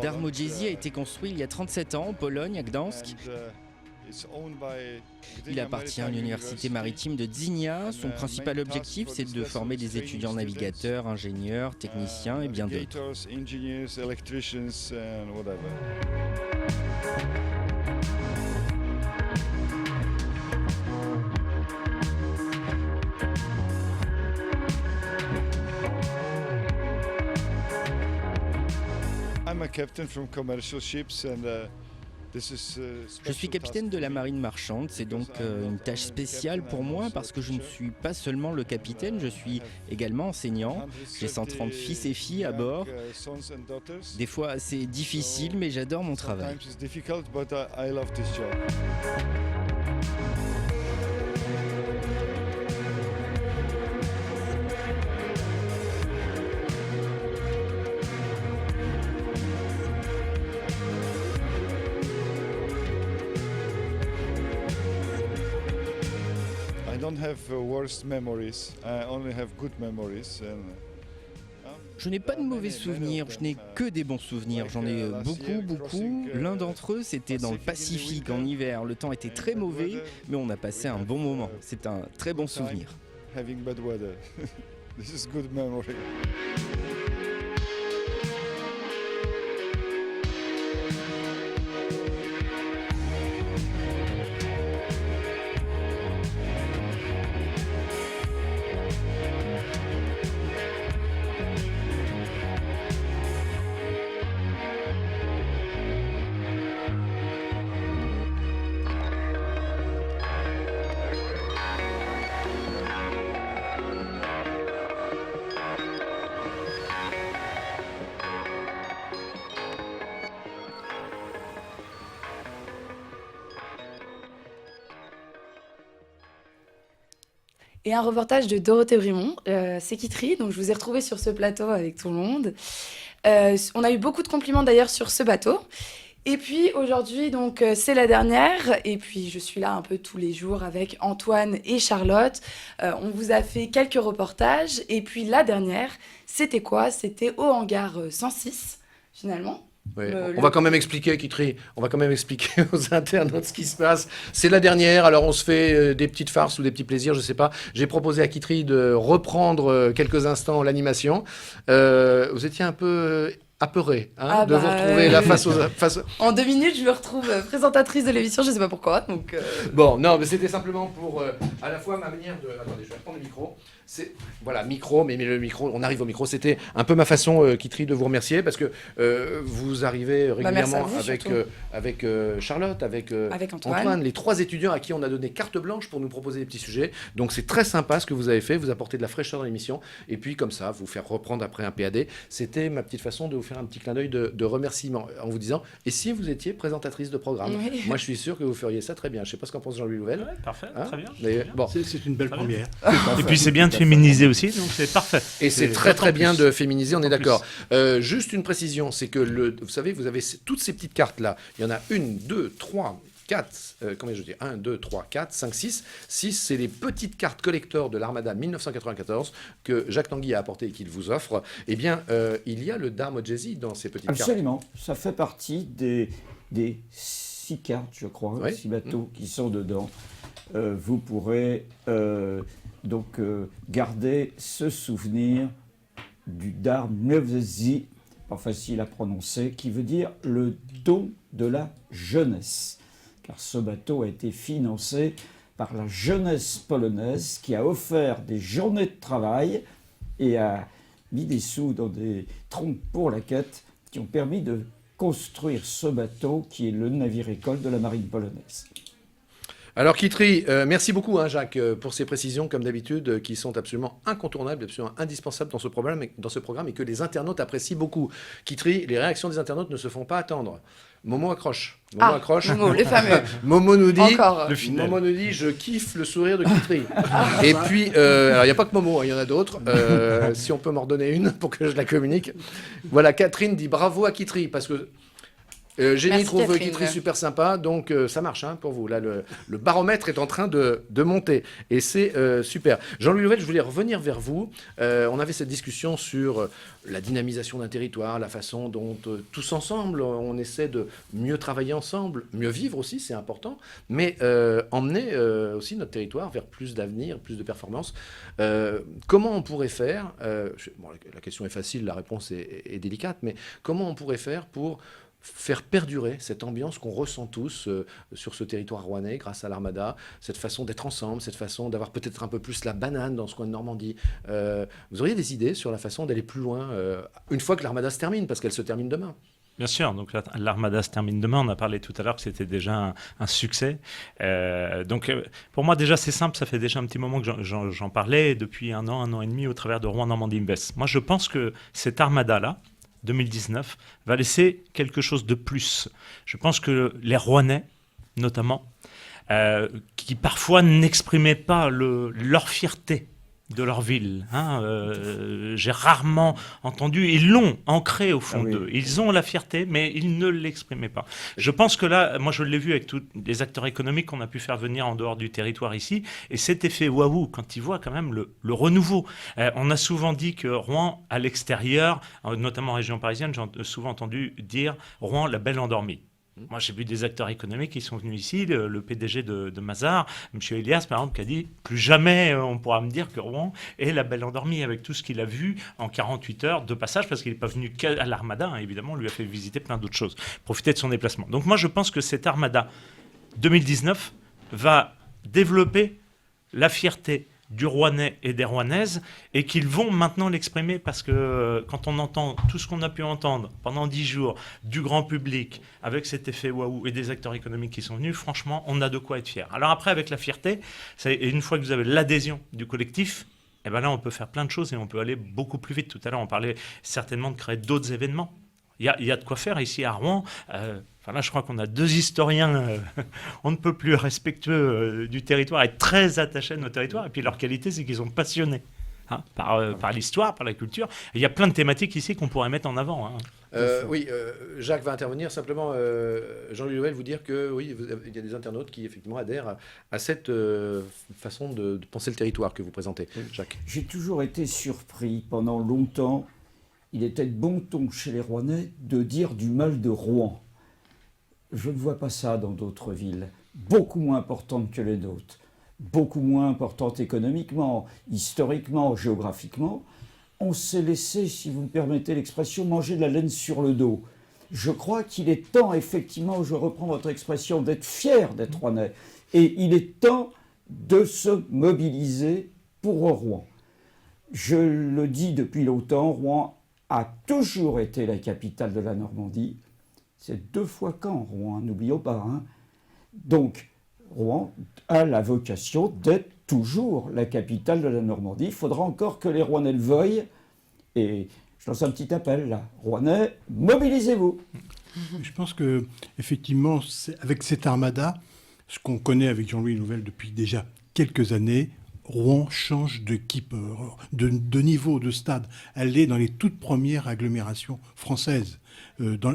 S19: Darmodjezi a été construit il y a 37 ans en Pologne, à Gdansk. Il appartient à l'université maritime de Gdynia. Son principal objectif, c'est de former des étudiants navigateurs, ingénieurs, techniciens et bien d'autres. Je suis capitaine de la marine marchande, c'est donc une tâche spéciale pour moi parce que je ne suis pas seulement le capitaine, je suis également enseignant. J'ai 130 fils et filles à bord. Des fois c'est difficile mais j'adore mon travail. Je n'ai pas de mauvais souvenirs, je n'ai que des bons souvenirs. J'en ai beaucoup. L'un d'entre eux, c'était dans le Pacifique en hiver. Le temps était très mauvais, mais on a passé un bon moment. C'est un très bon souvenir.
S20: Et un reportage de Dorothée Brimont, c'est Kitry, donc je vous ai retrouvé sur ce plateau avec tout le monde. On a eu beaucoup de compliments d'ailleurs sur ce bateau. Et puis aujourd'hui, donc c'est la dernière, et puis je suis là un peu tous les jours avec Antoine et Charlotte. On vous a fait quelques reportages, et puis la dernière, c'était quoi? C'était au hangar 106, finalement.
S1: Oui. On va quand même expliquer, Kitry, on va quand même expliquer aux internautes ce qui se passe. C'est la dernière, alors on se fait des petites farces ou des petits plaisirs, je sais pas. J'ai proposé à Kitry de reprendre quelques instants l'animation. Vous étiez un peu apeuré de vous retrouver là face aux...
S20: En 2 minutes, je me retrouve présentatrice de l'émission, je sais pas pourquoi. Donc
S1: Bon, non, mais c'était simplement pour à la fois ma manière de... Attendez, je vais reprendre le micro. Voilà, micro, mais le micro, on arrive au micro. C'était un peu ma façon, Kitry, de vous remercier parce que vous arrivez régulièrement avec Charlotte, avec Antoine, les 3 étudiants à qui on a donné carte blanche pour nous proposer des petits sujets. Donc c'est très sympa ce que vous avez fait, vous apportez de la fraîcheur dans l'émission et puis comme ça, vous faire reprendre après un PAD. C'était ma petite façon de vous faire un petit clin d'œil de remerciement en vous disant, et si vous étiez présentatrice de programme?
S20: Oui.
S1: Moi je suis sûr que vous feriez ça très bien. Je ne sais pas ce qu'en pense Jean-Louis Louvel.
S11: Parfait, très bien.
S1: Mais, bon.
S3: C'est une belle première.
S11: Et puis c'est bien de féminiser aussi, donc c'est parfait.
S1: Et c'est très très bien de féminiser, on est d'accord. Juste une précision, c'est que vous savez, vous avez toutes ces petites cartes-là. Il y en a 1, 2, 3, 4, combien je dis 1, 2, 3, 4, 5, 6. 6, c'est les petites cartes collector de l'Armada 1994 que Jacques Tanguy a apporté et qu'il vous offre. Eh bien, il y a le Dame Jazzy dans ces petites cartes.
S4: Absolument. Ça fait partie des 6 cartes, je crois, 6 bateaux qui sont dedans. Vous pourrez garder ce souvenir du Darmevzi, pas facile à prononcer, qui veut dire le don de la jeunesse. Car ce bateau a été financé par la jeunesse polonaise qui a offert des journées de travail et a mis des sous dans des troncs pour la quête qui ont permis de construire ce bateau qui est le navire-école de la marine polonaise.
S1: Alors Kitry, merci beaucoup Jacques pour ces précisions comme d'habitude qui sont absolument incontournables, absolument indispensables dans ce programme et que les internautes apprécient beaucoup. Kitry, les réactions des internautes ne se font pas attendre. Momo accroche.
S20: Momo, les fameux.
S1: Momo nous dit,
S11: je
S1: kiffe le sourire de Kitry. Et puis, alors il n'y a pas que Momo, il y en a d'autres. Si on peut m'en redonner une pour que je la communique. Voilà, Catherine dit bravo à Kitry parce que Génie trouve Kitry super sympa, donc ça marche pour vous. Là, le baromètre est en train de monter et c'est super. Jean-Louis Louvel, je voulais revenir vers vous. On avait cette discussion sur la dynamisation d'un territoire, la façon dont tous ensemble, on essaie de mieux travailler ensemble, mieux vivre aussi, c'est important, mais emmener aussi notre territoire vers plus d'avenir, plus de performance. Comment on pourrait faire la question est facile, la réponse est délicate, mais comment on pourrait faire pour faire perdurer cette ambiance qu'on ressent tous sur ce territoire rouennais grâce à l'Armada, cette façon d'être ensemble, cette façon d'avoir peut-être un peu plus la banane dans ce coin de Normandie. Vous auriez des idées sur la façon d'aller plus loin une fois que l'Armada se termine, parce qu'elle se termine demain?
S11: Bien sûr, donc l'Armada se termine demain. On a parlé tout à l'heure que c'était déjà un succès. Pour moi, déjà, c'est simple. Ça fait déjà un petit moment que j'en parlais, depuis un an et demi, au travers de Rouen Normandie Invest. Moi, je pense que cette Armada-là, 2019, va laisser quelque chose de plus. Je pense que les Rouennais, notamment, qui parfois n'exprimaient pas leur fierté de leur ville. J'ai rarement entendu, ils l'ont ancré au fond d'eux. Ils ont la fierté, mais ils ne l'exprimaient pas. Je pense que là, moi je l'ai vu avec tous les acteurs économiques qu'on a pu faire venir en dehors du territoire ici, et cet effet waouh, quand ils voient quand même le renouveau. On a souvent dit que Rouen, à l'extérieur, notamment en région parisienne, j'ai souvent entendu dire Rouen, la belle endormie. Moi, j'ai vu des acteurs économiques qui sont venus ici, le PDG de Mazars, M. Elias, par exemple, qui a dit « Plus jamais on pourra me dire que Rouen est la belle endormie » avec tout ce qu'il a vu en 48 heures de passage, parce qu'il n'est pas venu qu'à l'Armada, évidemment, on lui a fait visiter plein d'autres choses, profiter de son déplacement. Donc moi, je pense que cette Armada 2019 va développer la fierté du Rouennais et des Rouennaises, et qu'ils vont maintenant l'exprimer, parce que quand on entend tout ce qu'on a pu entendre pendant 10 jours du grand public, avec cet effet waouh et des acteurs économiques qui sont venus, franchement, on a de quoi être fier. Alors après, avec la fierté, une fois que vous avez l'adhésion du collectif, et ben là, on peut faire plein de choses et on peut aller beaucoup plus vite. Tout à l'heure, on parlait certainement de créer d'autres événements. Il y a de quoi faire ici à Rouen. Là, je crois qu'on a 2 historiens, on ne peut plus respectueux du territoire et très attachés à nos territoires. Et puis leur qualité, c'est qu'ils sont passionnés par l'histoire, par la culture. Et il y a plein de thématiques ici qu'on pourrait mettre en avant.
S1: Jacques va intervenir. Simplement, Jean-Louis Louvel, vous dire que oui, il y a des internautes qui effectivement adhèrent à cette façon de penser le territoire que vous présentez. Jacques.
S4: J'ai toujours été surpris pendant longtemps. Il était de bon ton chez les Rouennais de dire du mal de Rouen. Je ne vois pas ça dans d'autres villes, beaucoup moins importantes que les nôtres, beaucoup moins importantes économiquement, historiquement, géographiquement. On s'est laissé, si vous me permettez l'expression, manger de la laine sur le dos. Je crois qu'il est temps, effectivement, je reprends votre expression, d'être fier d'être Rouennais. Et il est temps de se mobiliser pour Rouen. Je le dis depuis longtemps, Rouen a toujours été la capitale de la Normandie. C'est 2 fois quand, Rouen, n'oublions pas. Donc, Rouen a la vocation d'être toujours la capitale de la Normandie. Il faudra encore que les Rouennais le veuillent. Et je lance un petit appel, là. Rouennais, mobilisez-vous.
S3: Je pense que, effectivement, avec cette Armada, ce qu'on connaît avec Jean-Louis Louvel depuis déjà quelques années, Rouen change de niveau de stade. Elle est dans les toutes premières agglomérations françaises.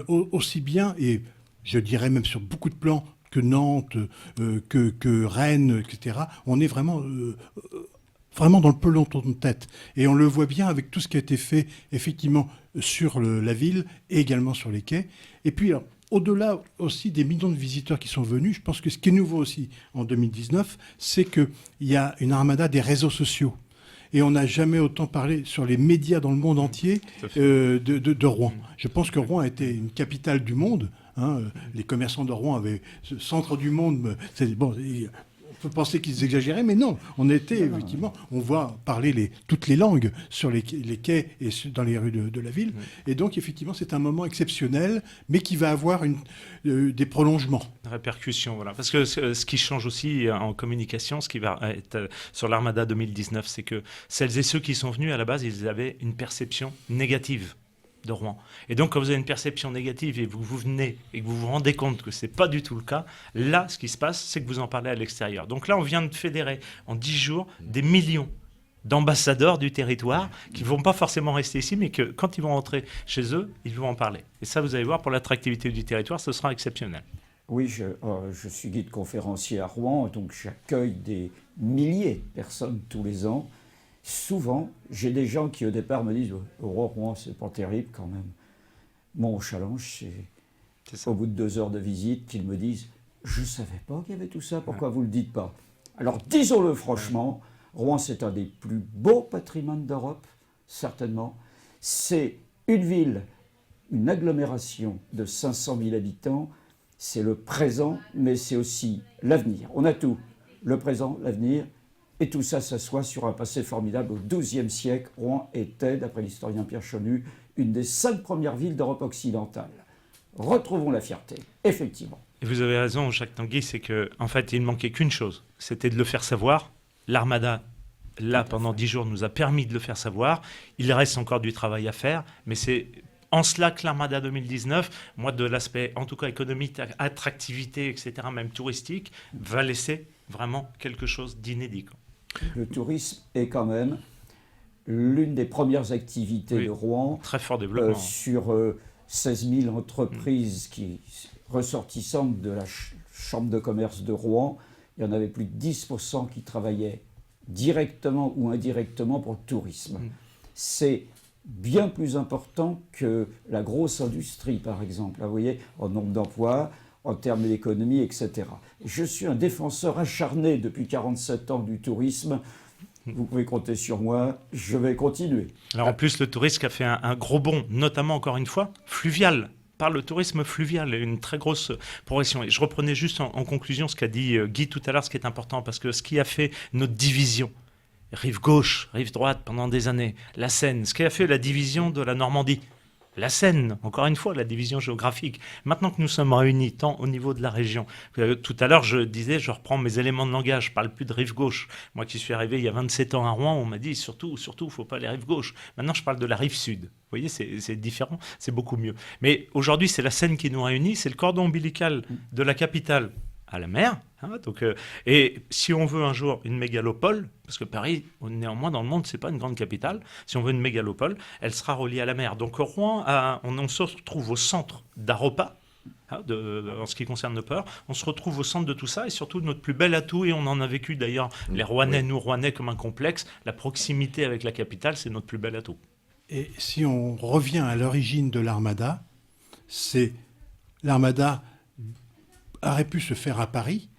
S3: Aussi bien, et je dirais même sur beaucoup de plans, que Nantes, que Rennes, etc. On est vraiment dans le peloton de tête. Et on le voit bien avec tout ce qui a été fait, effectivement, sur la ville et également sur les quais. Et puis, alors, au-delà aussi des millions de visiteurs qui sont venus, je pense que ce qui est nouveau aussi en 2019, c'est qu'il y a une armada des réseaux sociaux. Et on n'a jamais autant parlé sur les médias dans le monde entier de Rouen. Je pense que Rouen a été une capitale du monde. Les commerçants de Rouen avaient ce centre du monde. On peut penser qu'ils exagéraient, mais non. On était, effectivement, on voit parler toutes les langues sur les quais et dans les rues de la ville. Et donc, effectivement, c'est un moment exceptionnel, mais qui va avoir des prolongements.
S11: Répercussions, voilà. Parce que ce qui change aussi en communication, ce qui va être sur l'Armada 2019, c'est que celles et ceux qui sont venus, à la base, ils avaient une perception négative de Rouen. Et donc, quand vous avez une perception négative et vous venez et que vous vous rendez compte que ce n'est pas du tout le cas, là, ce qui se passe, c'est que vous en parlez à l'extérieur. Donc là, on vient de fédérer en 10 jours des millions d'ambassadeurs du territoire qui ne vont pas forcément rester ici, mais que quand ils vont rentrer chez eux, ils vont en parler. Et ça, vous allez voir, pour l'attractivité du territoire, ce sera exceptionnel.
S4: Oui, je suis guide conférencier à Rouen, donc j'accueille des milliers de personnes tous les ans. Souvent, j'ai des gens qui au départ me disent « Rouen, c'est pas terrible quand même ». Mon challenge, c'est au bout de 2 heures de visite qu'ils me disent « Je ne savais pas qu'il y avait tout ça, pourquoi vous ne le dites pas ?» Alors disons-le franchement, Rouen c'est un des plus beaux patrimoines d'Europe, certainement. C'est une ville, une agglomération de 500 000 habitants, c'est le présent, mais c'est aussi l'avenir. On a tout, le présent, l'avenir. Et tout ça s'assoit sur un passé formidable. Au XIIe siècle, Rouen était, d'après l'historien Pierre Chenu, une des 5 premières villes d'Europe occidentale. Retrouvons la fierté, effectivement.
S11: Et vous avez raison, Jacques Tanguy, c'est qu'en fait, il ne manquait qu'une chose, c'était de le faire savoir. L'Armada, là, pendant 10 jours, nous a permis de le faire savoir. Il reste encore du travail à faire, mais c'est en cela que l'Armada 2019, moi, de l'aspect, en tout cas économique, attractivité, etc., même touristique, va laisser vraiment quelque chose d'inédit.
S4: Le tourisme est quand même l'une des premières activités de Rouen.
S11: Très fort développement.
S4: Sur 16 000 entreprises ressortissantes de la Chambre de commerce de Rouen, il y en avait plus de 10% qui travaillaient directement ou indirectement pour le tourisme. C'est bien plus important que la grosse industrie, par exemple. Là, vous voyez, en nombre d'emplois, en termes d'économie, etc. Je suis un défenseur acharné depuis 47 ans du tourisme. Vous pouvez compter sur moi, je vais continuer.
S11: Alors en plus, le tourisme a fait un gros bond, notamment, encore une fois, fluvial. Par le tourisme fluvial, une très grosse progression. Et je reprenais juste en conclusion ce qu'a dit Guy tout à l'heure, ce qui est important, parce que ce qui a fait notre division, rive gauche, rive droite, pendant des années, la Seine, ce qui a fait la division de la Normandie, la Seine, encore une fois, la division géographique. Maintenant que nous sommes réunis, tant au niveau de la région, tout à l'heure, je disais, je reprends mes éléments de langage, je ne parle plus de rive gauche. Moi qui suis arrivé il y a 27 ans à Rouen, on m'a dit, surtout, il ne faut pas les rives gauche. Maintenant, je parle de la rive sud. Vous voyez, c'est différent, c'est beaucoup mieux. Mais aujourd'hui, c'est la Seine qui nous réunit, c'est le cordon ombilical de la capitale à la mer. Et si on veut un jour une mégalopole, parce que Paris, néanmoins, dans le monde, c'est pas une grande capitale, si on veut une mégalopole, elle sera reliée à la mer. Donc Rouen, on se retrouve au centre d'Aropa, en ce qui concerne nos peurs, on se retrouve au centre de tout ça, et surtout notre plus bel atout, et on en a vécu d'ailleurs, les Rouennais, nous Rouennais, comme un complexe, la proximité avec la capitale, c'est notre plus bel atout.
S3: Et si on revient à l'origine de l'Armada, c'est l'Armada aurait pu se faire à Paris,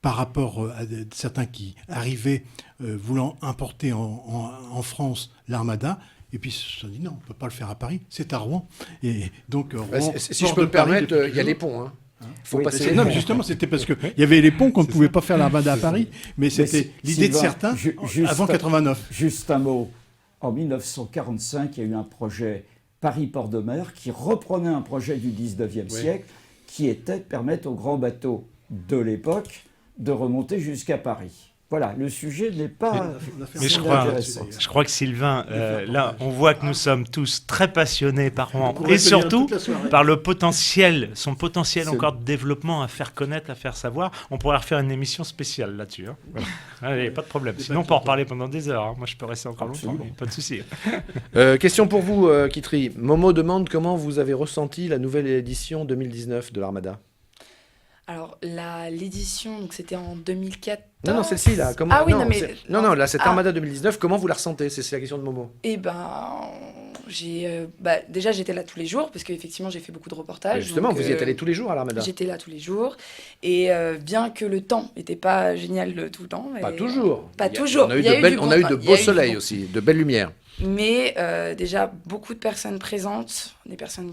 S3: par rapport à certains qui arrivaient voulant importer en France l'Armada, et puis ils se sont dit non, on ne peut pas le faire à Paris, c'est à Rouen. Et donc, Rouen,
S1: si je peux me permettre, il y a les ponts. Faut passer les
S3: non,
S1: ponts.
S3: mais justement, c'était parce qu'il y avait les ponts qu'on ne pouvait pas faire l'Armada à Paris, mais c'était l'idée de certains avant 89.
S4: Juste un mot. En 1945, il y a eu un projet Paris-Port-de-Mer qui reprenait un projet du 19e siècle qui était de permettre aux grands bateaux de l'époque de remonter jusqu'à Paris. Voilà, le sujet n'est pas.
S11: Mais je crois que Sylvain, là, on voit que nous sommes tous très passionnés par Rouen et surtout par le potentiel, son potentiel encore de développement à faire connaître, à faire savoir. On pourrait refaire une émission spéciale là-dessus. Hein. Voilà. Allez, pas de problème. Sinon, on peut en reparler pendant des heures. Hein. Moi, je peux rester encore longtemps, mais pas de souci.
S1: Question pour vous, Kitri. Momo demande comment vous avez ressenti la nouvelle édition 2019 de l'Armada.
S20: Alors, l'édition, donc c'était en 2014.
S1: Non, celle-ci, là. Comment...
S20: Ah oui,
S1: non, là, cette Armada 2019, comment vous la ressentez? C'est la question de Momo.
S20: Eh ben, déjà, j'étais là tous les jours, parce qu'effectivement, j'ai fait beaucoup de reportages.
S1: Justement,
S20: donc,
S1: vous y êtes allé tous les jours à l'Armada?
S20: J'étais là tous les jours. Et bien que le temps n'était pas génial tout le temps.
S1: Pas toujours.
S20: Pas toujours.
S1: On a eu de beaux soleils aussi, de belles lumières.
S20: Mais déjà, beaucoup de personnes présentes, des personnes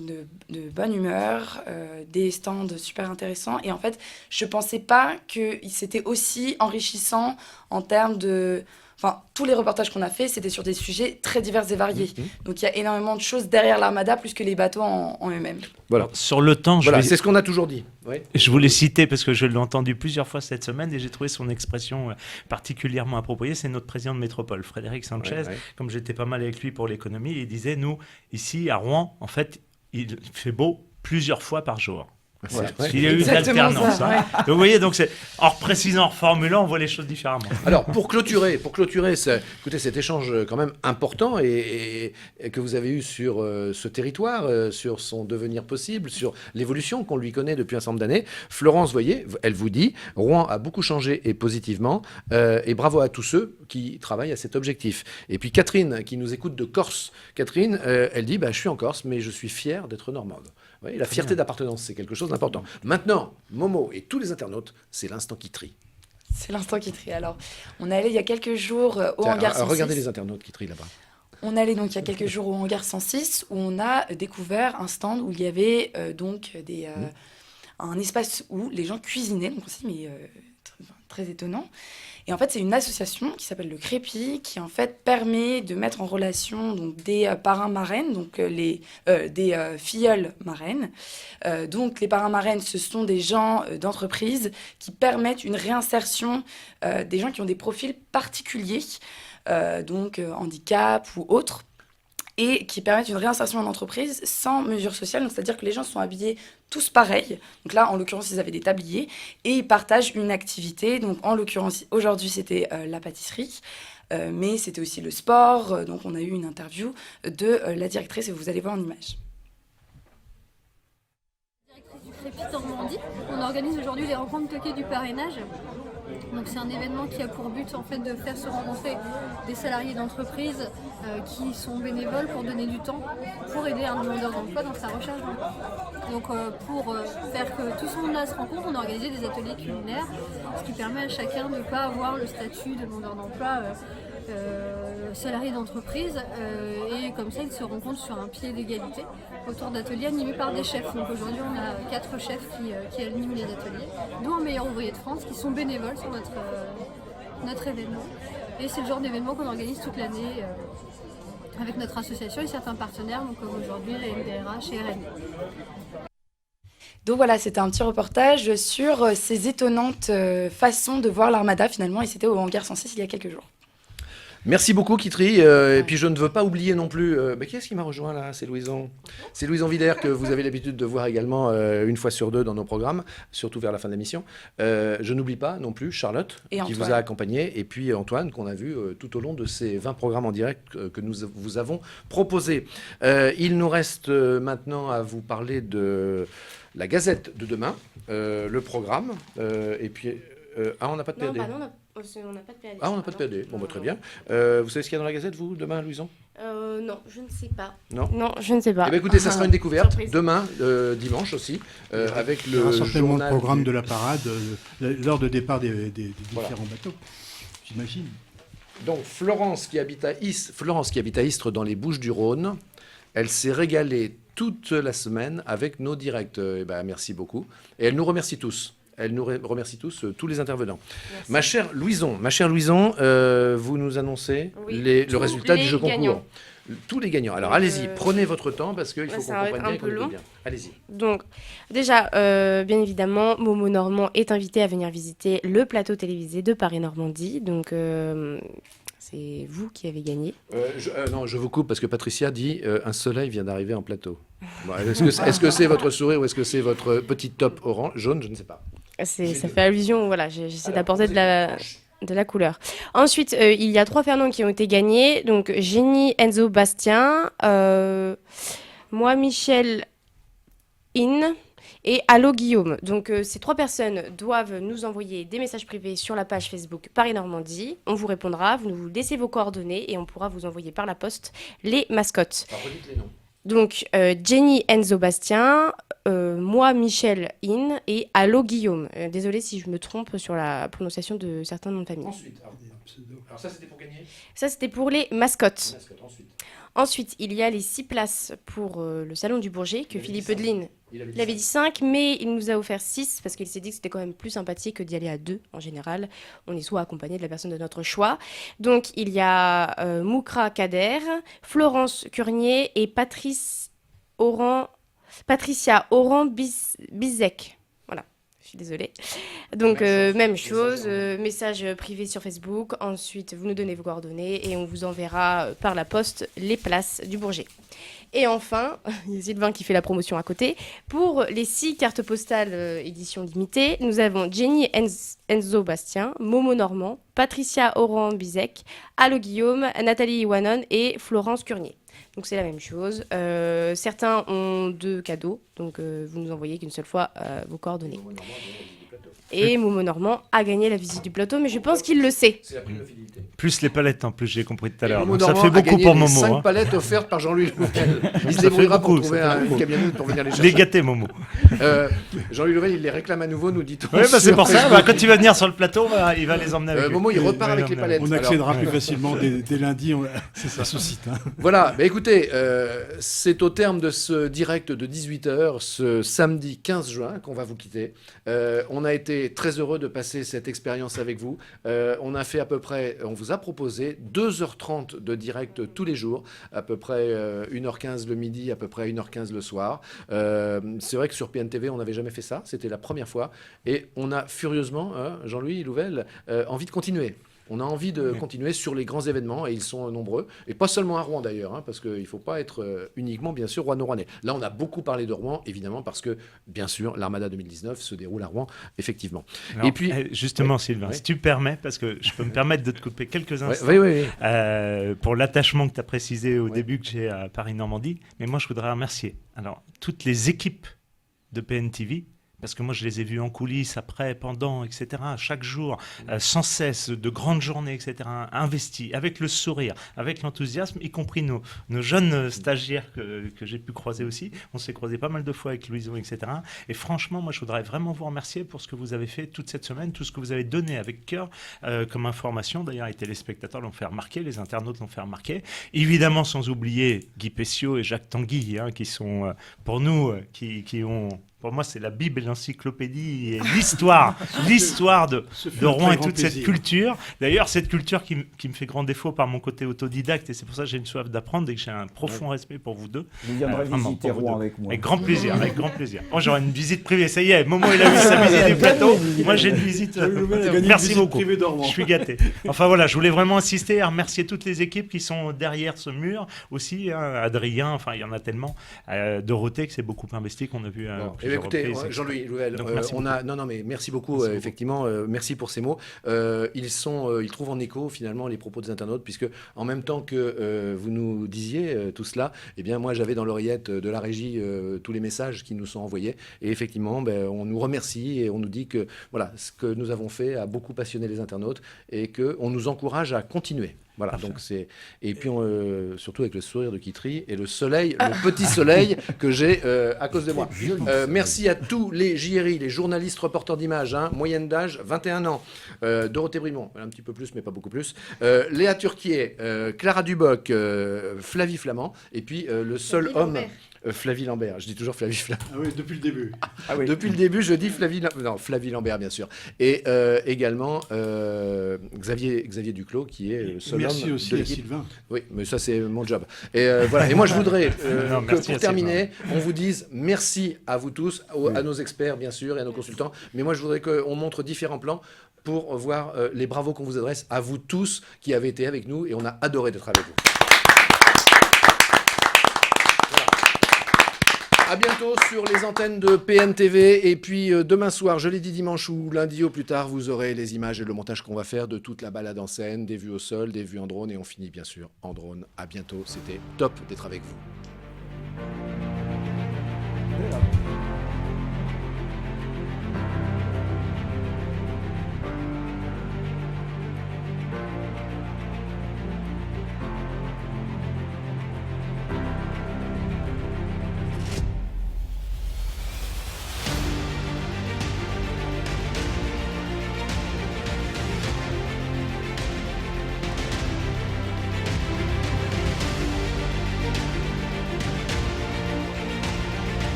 S20: de bonne humeur, des stands super intéressants. Et en fait, je ne pensais pas que c'était aussi enrichissant en termes de... Enfin, tous les reportages qu'on a faits, c'était sur des sujets très divers et variés. Donc, il y a énormément de choses derrière l'Armada, plus que les bateaux en eux-mêmes.
S11: Voilà. Sur le temps,
S1: c'est ce qu'on a toujours dit. Oui.
S11: Je voulais citer, parce que je l'ai entendu plusieurs fois cette semaine, et j'ai trouvé son expression particulièrement appropriée. C'est notre président de métropole, Frédéric Sanchez. Comme j'étais pas mal avec lui pour l'économie, il disait, nous, ici, à Rouen, en fait, il fait beau plusieurs fois par jour. Voilà. Il y a eu une alternance. Donc, vous voyez, donc en reprécisant, en reformulant, on voit les choses différemment.
S1: Alors, pour clôturer écoutez, cet échange quand même important et que vous avez eu sur ce territoire, sur son devenir possible, sur l'évolution qu'on lui connaît depuis un certain nombre d'années, Florence, voyez, elle vous dit, Rouen a beaucoup changé et positivement, et bravo à tous ceux qui travaillent à cet objectif. Et puis Catherine, qui nous écoute de Corse, Catherine, elle dit, je suis en Corse, mais je suis fière d'être normande. Oui, la fierté d'appartenance, c'est quelque chose d'important. Maintenant, Momo et tous les internautes, c'est l'instant qui trie.
S20: C'est l'instant qui trie. Alors, on est allé il y a quelques jours au hangar 106.
S1: Regardez les internautes qui trient là-bas.
S20: On est allé donc il y a quelques jours au hangar 106 où on a découvert un stand où il y avait un espace où les gens cuisinaient. Donc on s'est dit, mais très étonnant. Et en fait, c'est une association qui s'appelle le Crépi, qui en fait permet de mettre en relation donc, des parrains marraines, donc des filleuls marraines. Donc les parrains marraines, ce sont des gens d'entreprise qui permettent une réinsertion des gens qui ont des profils particuliers, donc handicap ou autres, et qui permettent une réinsertion en entreprise sans mesure sociale. Donc, c'est-à-dire que les gens sont habillés tous pareils. Donc là, en l'occurrence, ils avaient des tabliers et ils partagent une activité. Donc, en l'occurrence, aujourd'hui, c'était la pâtisserie, mais c'était aussi le sport. Donc, on a eu une interview de la directrice et vous allez voir en image.
S21: Directrice du Crépi Normandie. On organise aujourd'hui les rencontres toquées du parrainage. Donc c'est un événement qui a pour but en fait de faire se rencontrer des salariés d'entreprise qui sont bénévoles pour donner du temps pour aider un demandeur d'emploi dans sa recherche d'emploi. Donc pour faire que tout ce monde-là se rencontre, on a organisé des ateliers culinaires, ce qui permet à chacun de ne pas avoir le statut de demandeur d'emploi salarié d'entreprise et comme ça ils se rencontrent sur un pied d'égalité autour d'ateliers animés par des chefs. Donc aujourd'hui on a 4 chefs qui animent les ateliers, dont un meilleur ouvrier de France qui sont bénévoles sur notre événement. Et c'est le genre d'événement qu'on organise toute l'année avec notre association et certains partenaires, donc comme aujourd'hui la MDRH et RNI.
S20: Donc voilà, c'était un petit reportage sur ces étonnantes façons de voir l'Armada finalement, et c'était au hangar 106 il y a quelques jours.
S1: Merci beaucoup, Kitri. Et puis, je ne veux pas oublier non plus... qui est-ce qui m'a rejoint, là? C'est Louison. C'est Louison Villers, que vous avez l'habitude de voir également une fois sur deux dans nos programmes, surtout vers la fin de l'émission. Je n'oublie pas non plus Charlotte, qui vous a accompagné, et puis Antoine, qu'on a vu tout au long de ces 20 programmes en direct que nous vous avons proposés. Il nous reste maintenant à vous parler de la Gazette de demain, le programme, et puis... on n'a pas de PAD.
S22: On n'a pas de PAD.
S1: On n'a pas de PAD. Bon, très bien. Vous savez ce qu'il y a dans la Gazette, vous, demain, Louison?
S22: Non, je ne sais pas.
S1: Non,
S22: je ne sais pas.
S1: Eh bien, écoutez, ça sera une découverte demain, dimanche aussi, avec le
S3: certainement
S1: journal...
S3: le programme de la parade, l'heure de départ des différents bateaux, j'imagine.
S1: Donc, Florence qui habite à Istres, dans les Bouches-du-Rhône, elle s'est régalée toute la semaine avec nos directs. Merci beaucoup. Et elle nous remercie tous. Elle nous remercie tous les intervenants. Merci. Ma chère Louison, vous nous annoncez le résultat du jeu concours. tous les gagnants. Alors allez-y, prenez votre temps parce qu'il faut qu'on
S22: ça va être
S1: comprenne bien
S22: un
S1: et qu'on
S22: peu
S1: écoute
S22: long.
S1: bien. Allez-y.
S22: Donc, déjà, bien évidemment, Momo Normand est invité à venir visiter le plateau télévisé de Paris-Normandie. Donc, c'est vous qui avez gagné.
S1: Non, je vous coupe parce que Patricia dit un soleil vient d'arriver en plateau. Bon, est-ce que c'est votre sourire ou est-ce que c'est votre petit top orange, jaune? Je ne sais pas.
S22: Ça fait allusion, voilà, j'essaie d'apporter de la couleur. Ensuite, il y a 3 Fernands qui ont été gagnés. Donc, Jenny, Enzo, Bastien, moi, Michel, In et Allo Guillaume. Donc, ces 3 personnes doivent nous envoyer des messages privés sur la page Facebook Paris Normandie. On vous répondra, vous nous laissez vos coordonnées et on pourra vous envoyer par la poste les mascottes.
S1: Alors, redites les noms.
S22: Donc, Jenny, Enzo, Bastien, moi, Michel, In et Allo Guillaume. Désolée si je me trompe sur la prononciation de certains noms de famille.
S1: Ensuite, alors ça c'était pour gagner.
S22: Ça, c'était pour les mascottes.
S1: Ensuite.
S22: Ensuite, il y a les 6 places pour le Salon du Bourget que Philippe Eudeline.
S1: Il
S22: avait dit 5, mais il nous a offert 6 parce qu'il s'est dit que c'était quand même plus sympathique que d'y aller à 2 en général. On est soit accompagné de la personne de notre choix. Donc, il y a Moukra Kader, Florence Curnier et Patricia Oran-Bizek. Voilà, je suis désolée. Donc, même chose, message privé sur Facebook. Ensuite, vous nous donnez vos coordonnées et on vous enverra par la poste les places du Bourget. Et enfin, il y a Sylvain qui fait la promotion à côté. Pour les 6 cartes postales édition limitée, nous avons Jenny Enzo Bastien, Momo Normand, Patricia Oran-Bizek, Allo Guillaume, Nathalie Iwanon et Florence Curnier. Donc c'est la même chose. Certains ont 2 cadeaux, donc vous nous envoyez qu'une seule fois vos coordonnées. Et Momo Normand a gagné la visite du plateau, mais je pense qu'il le sait.
S1: C'est la prime de fidélité.
S11: Plus les palettes en plus, j'ai compris tout à l'heure.
S1: Momo
S11: Donc ça
S1: Normand
S11: fait
S1: a
S11: beaucoup
S1: gagné
S11: pour
S1: les
S11: Momo.
S1: 5 palettes offertes par Jean-Louis Louvel. Il se
S11: Ça
S1: débrouillera
S11: fait
S1: pour
S11: beaucoup,
S1: trouver
S11: ça fait
S1: une
S11: beaucoup.
S1: camionnette pour venir les
S11: Je
S1: chercher.
S11: l'ai gâté, Momo.
S1: Jean-Louis Louvel, il les réclame à nouveau, nous dit-on.
S11: Oui, c'est
S1: sur
S11: pour ça.
S1: Facebook.
S11: Quand il va venir sur le plateau, il va les emmener avec lui.
S1: Momo, il repart avec les palettes.
S3: On accédera
S1: Alors,
S3: plus facilement dès lundi à ce site. Hein.
S1: Voilà, bah écoutez, c'est au terme de ce direct de 18h, ce samedi 15 juin, qu'on va vous quitter. On a été très heureux de passer cette expérience avec vous. On a fait à peu près, on vous a proposé 2h30 de direct tous les jours, à peu près 1h15 le midi, à peu près 1h15 le soir. C'est vrai que sur PNTV, on n'avait jamais fait ça, c'était la première fois. Et on a furieusement, Jean-Louis Louvel, envie de continuer. On a envie de continuer sur les grands événements, et ils sont nombreux. Et pas seulement à Rouen d'ailleurs, hein, parce qu'il ne faut pas être uniquement, bien sûr, Rouen-Rouennais. Là, on a beaucoup parlé de Rouen, évidemment, parce que, bien sûr, l'Armada 2019 se déroule à Rouen, effectivement.
S11: Alors,
S1: et puis,
S11: justement, Sylvain, si tu permets, parce que je peux me permettre de te couper quelques instants,
S1: oui.
S11: Pour l'attachement que tu as précisé au début que j'ai à Paris-Normandie, mais moi, je voudrais remercier toutes les équipes de PNTV, parce que moi je les ai vus en coulisses, après, pendant, etc., chaque jour, sans cesse, de grandes journées, etc., investis, avec le sourire, avec l'enthousiasme, y compris nos jeunes stagiaires que j'ai pu croiser aussi. On s'est croisé pas mal de fois avec Louison, etc. Et franchement, moi je voudrais vraiment vous remercier pour ce que vous avez fait toute cette semaine, tout ce que vous avez donné avec cœur comme information. D'ailleurs, les téléspectateurs l'ont fait remarquer, les internautes l'ont fait remarquer. Évidemment, sans oublier Guy Pessiot et Jacques Tanguy, qui sont, pour nous, qui ont... Pour moi, c'est la Bible et l'encyclopédie et l'histoire de Rouen et toute cette culture. D'ailleurs, cette culture qui me fait grand défaut par mon côté autodidacte, et c'est pour ça que j'ai une soif d'apprendre et que j'ai un profond respect pour vous deux.
S4: Vous viendrez visiter Rouen avec moi.
S11: Avec grand plaisir, avec grand plaisir. Bon, j'aurai une visite privée, ça y est, Momo il a eu sa visite du plateau. Moi, j'ai une visite. Merci beaucoup. Je suis gâté. Enfin voilà, je voulais vraiment insister à remercier toutes les équipes qui sont derrière ce mur aussi. Adrien, enfin, il y en a tellement. Dorothée, qui s'est beaucoup investi, qu'on a vu.
S1: Écoutez, Jean-Louis Louvel, merci beaucoup, effectivement, merci pour ces mots. Ils trouvent en écho finalement les propos des internautes, puisque en même temps que vous nous disiez tout cela, eh bien moi j'avais dans l'oreillette de la régie tous les messages qui nous sont envoyés, et effectivement on nous remercie et on nous dit que voilà, ce que nous avons fait a beaucoup passionné les internautes et qu'on nous encourage à continuer. Voilà, donc et puis surtout avec le sourire de Kitry et le soleil, le petit soleil que j'ai à cause de moi. Merci à tous les JRI, les journalistes reporters d'images, moyenne d'âge 21 ans. Dorothée Brimont, un petit peu plus mais pas beaucoup plus. Léa Turquier, Clara Duboc, Flavie Flamand, et puis le seul homme Flavie Lambert. Je dis toujours Flavie.
S3: Ah oui, depuis le début.
S1: Ah oui. Depuis le début, je dis Flavie Lambert, bien sûr. Et également Xavier Duclos, qui est le seul
S3: Merci
S1: homme
S3: aussi
S1: de
S3: à
S1: l'équipe.
S3: Sylvain.
S1: Oui, mais ça, c'est mon job. Et voilà. Et moi, je voudrais
S11: Non,
S1: que,
S11: merci
S1: pour
S11: à
S1: terminer, on vous dise merci à vous tous, à nos experts, bien sûr, et à nos consultants. Mais moi, je voudrais qu'on montre différents plans pour voir les bravos qu'on vous adresse à vous tous qui avez été avec nous, et on a adoré d'être avec vous. À bientôt sur les antennes de PNTV. Et puis demain soir, je l'ai dit dimanche ou lundi au plus tard, vous aurez les images et le montage qu'on va faire de toute la balade en scène, des vues au sol, des vues en drone. Et on finit bien sûr en drone. À bientôt. C'était top d'être avec vous.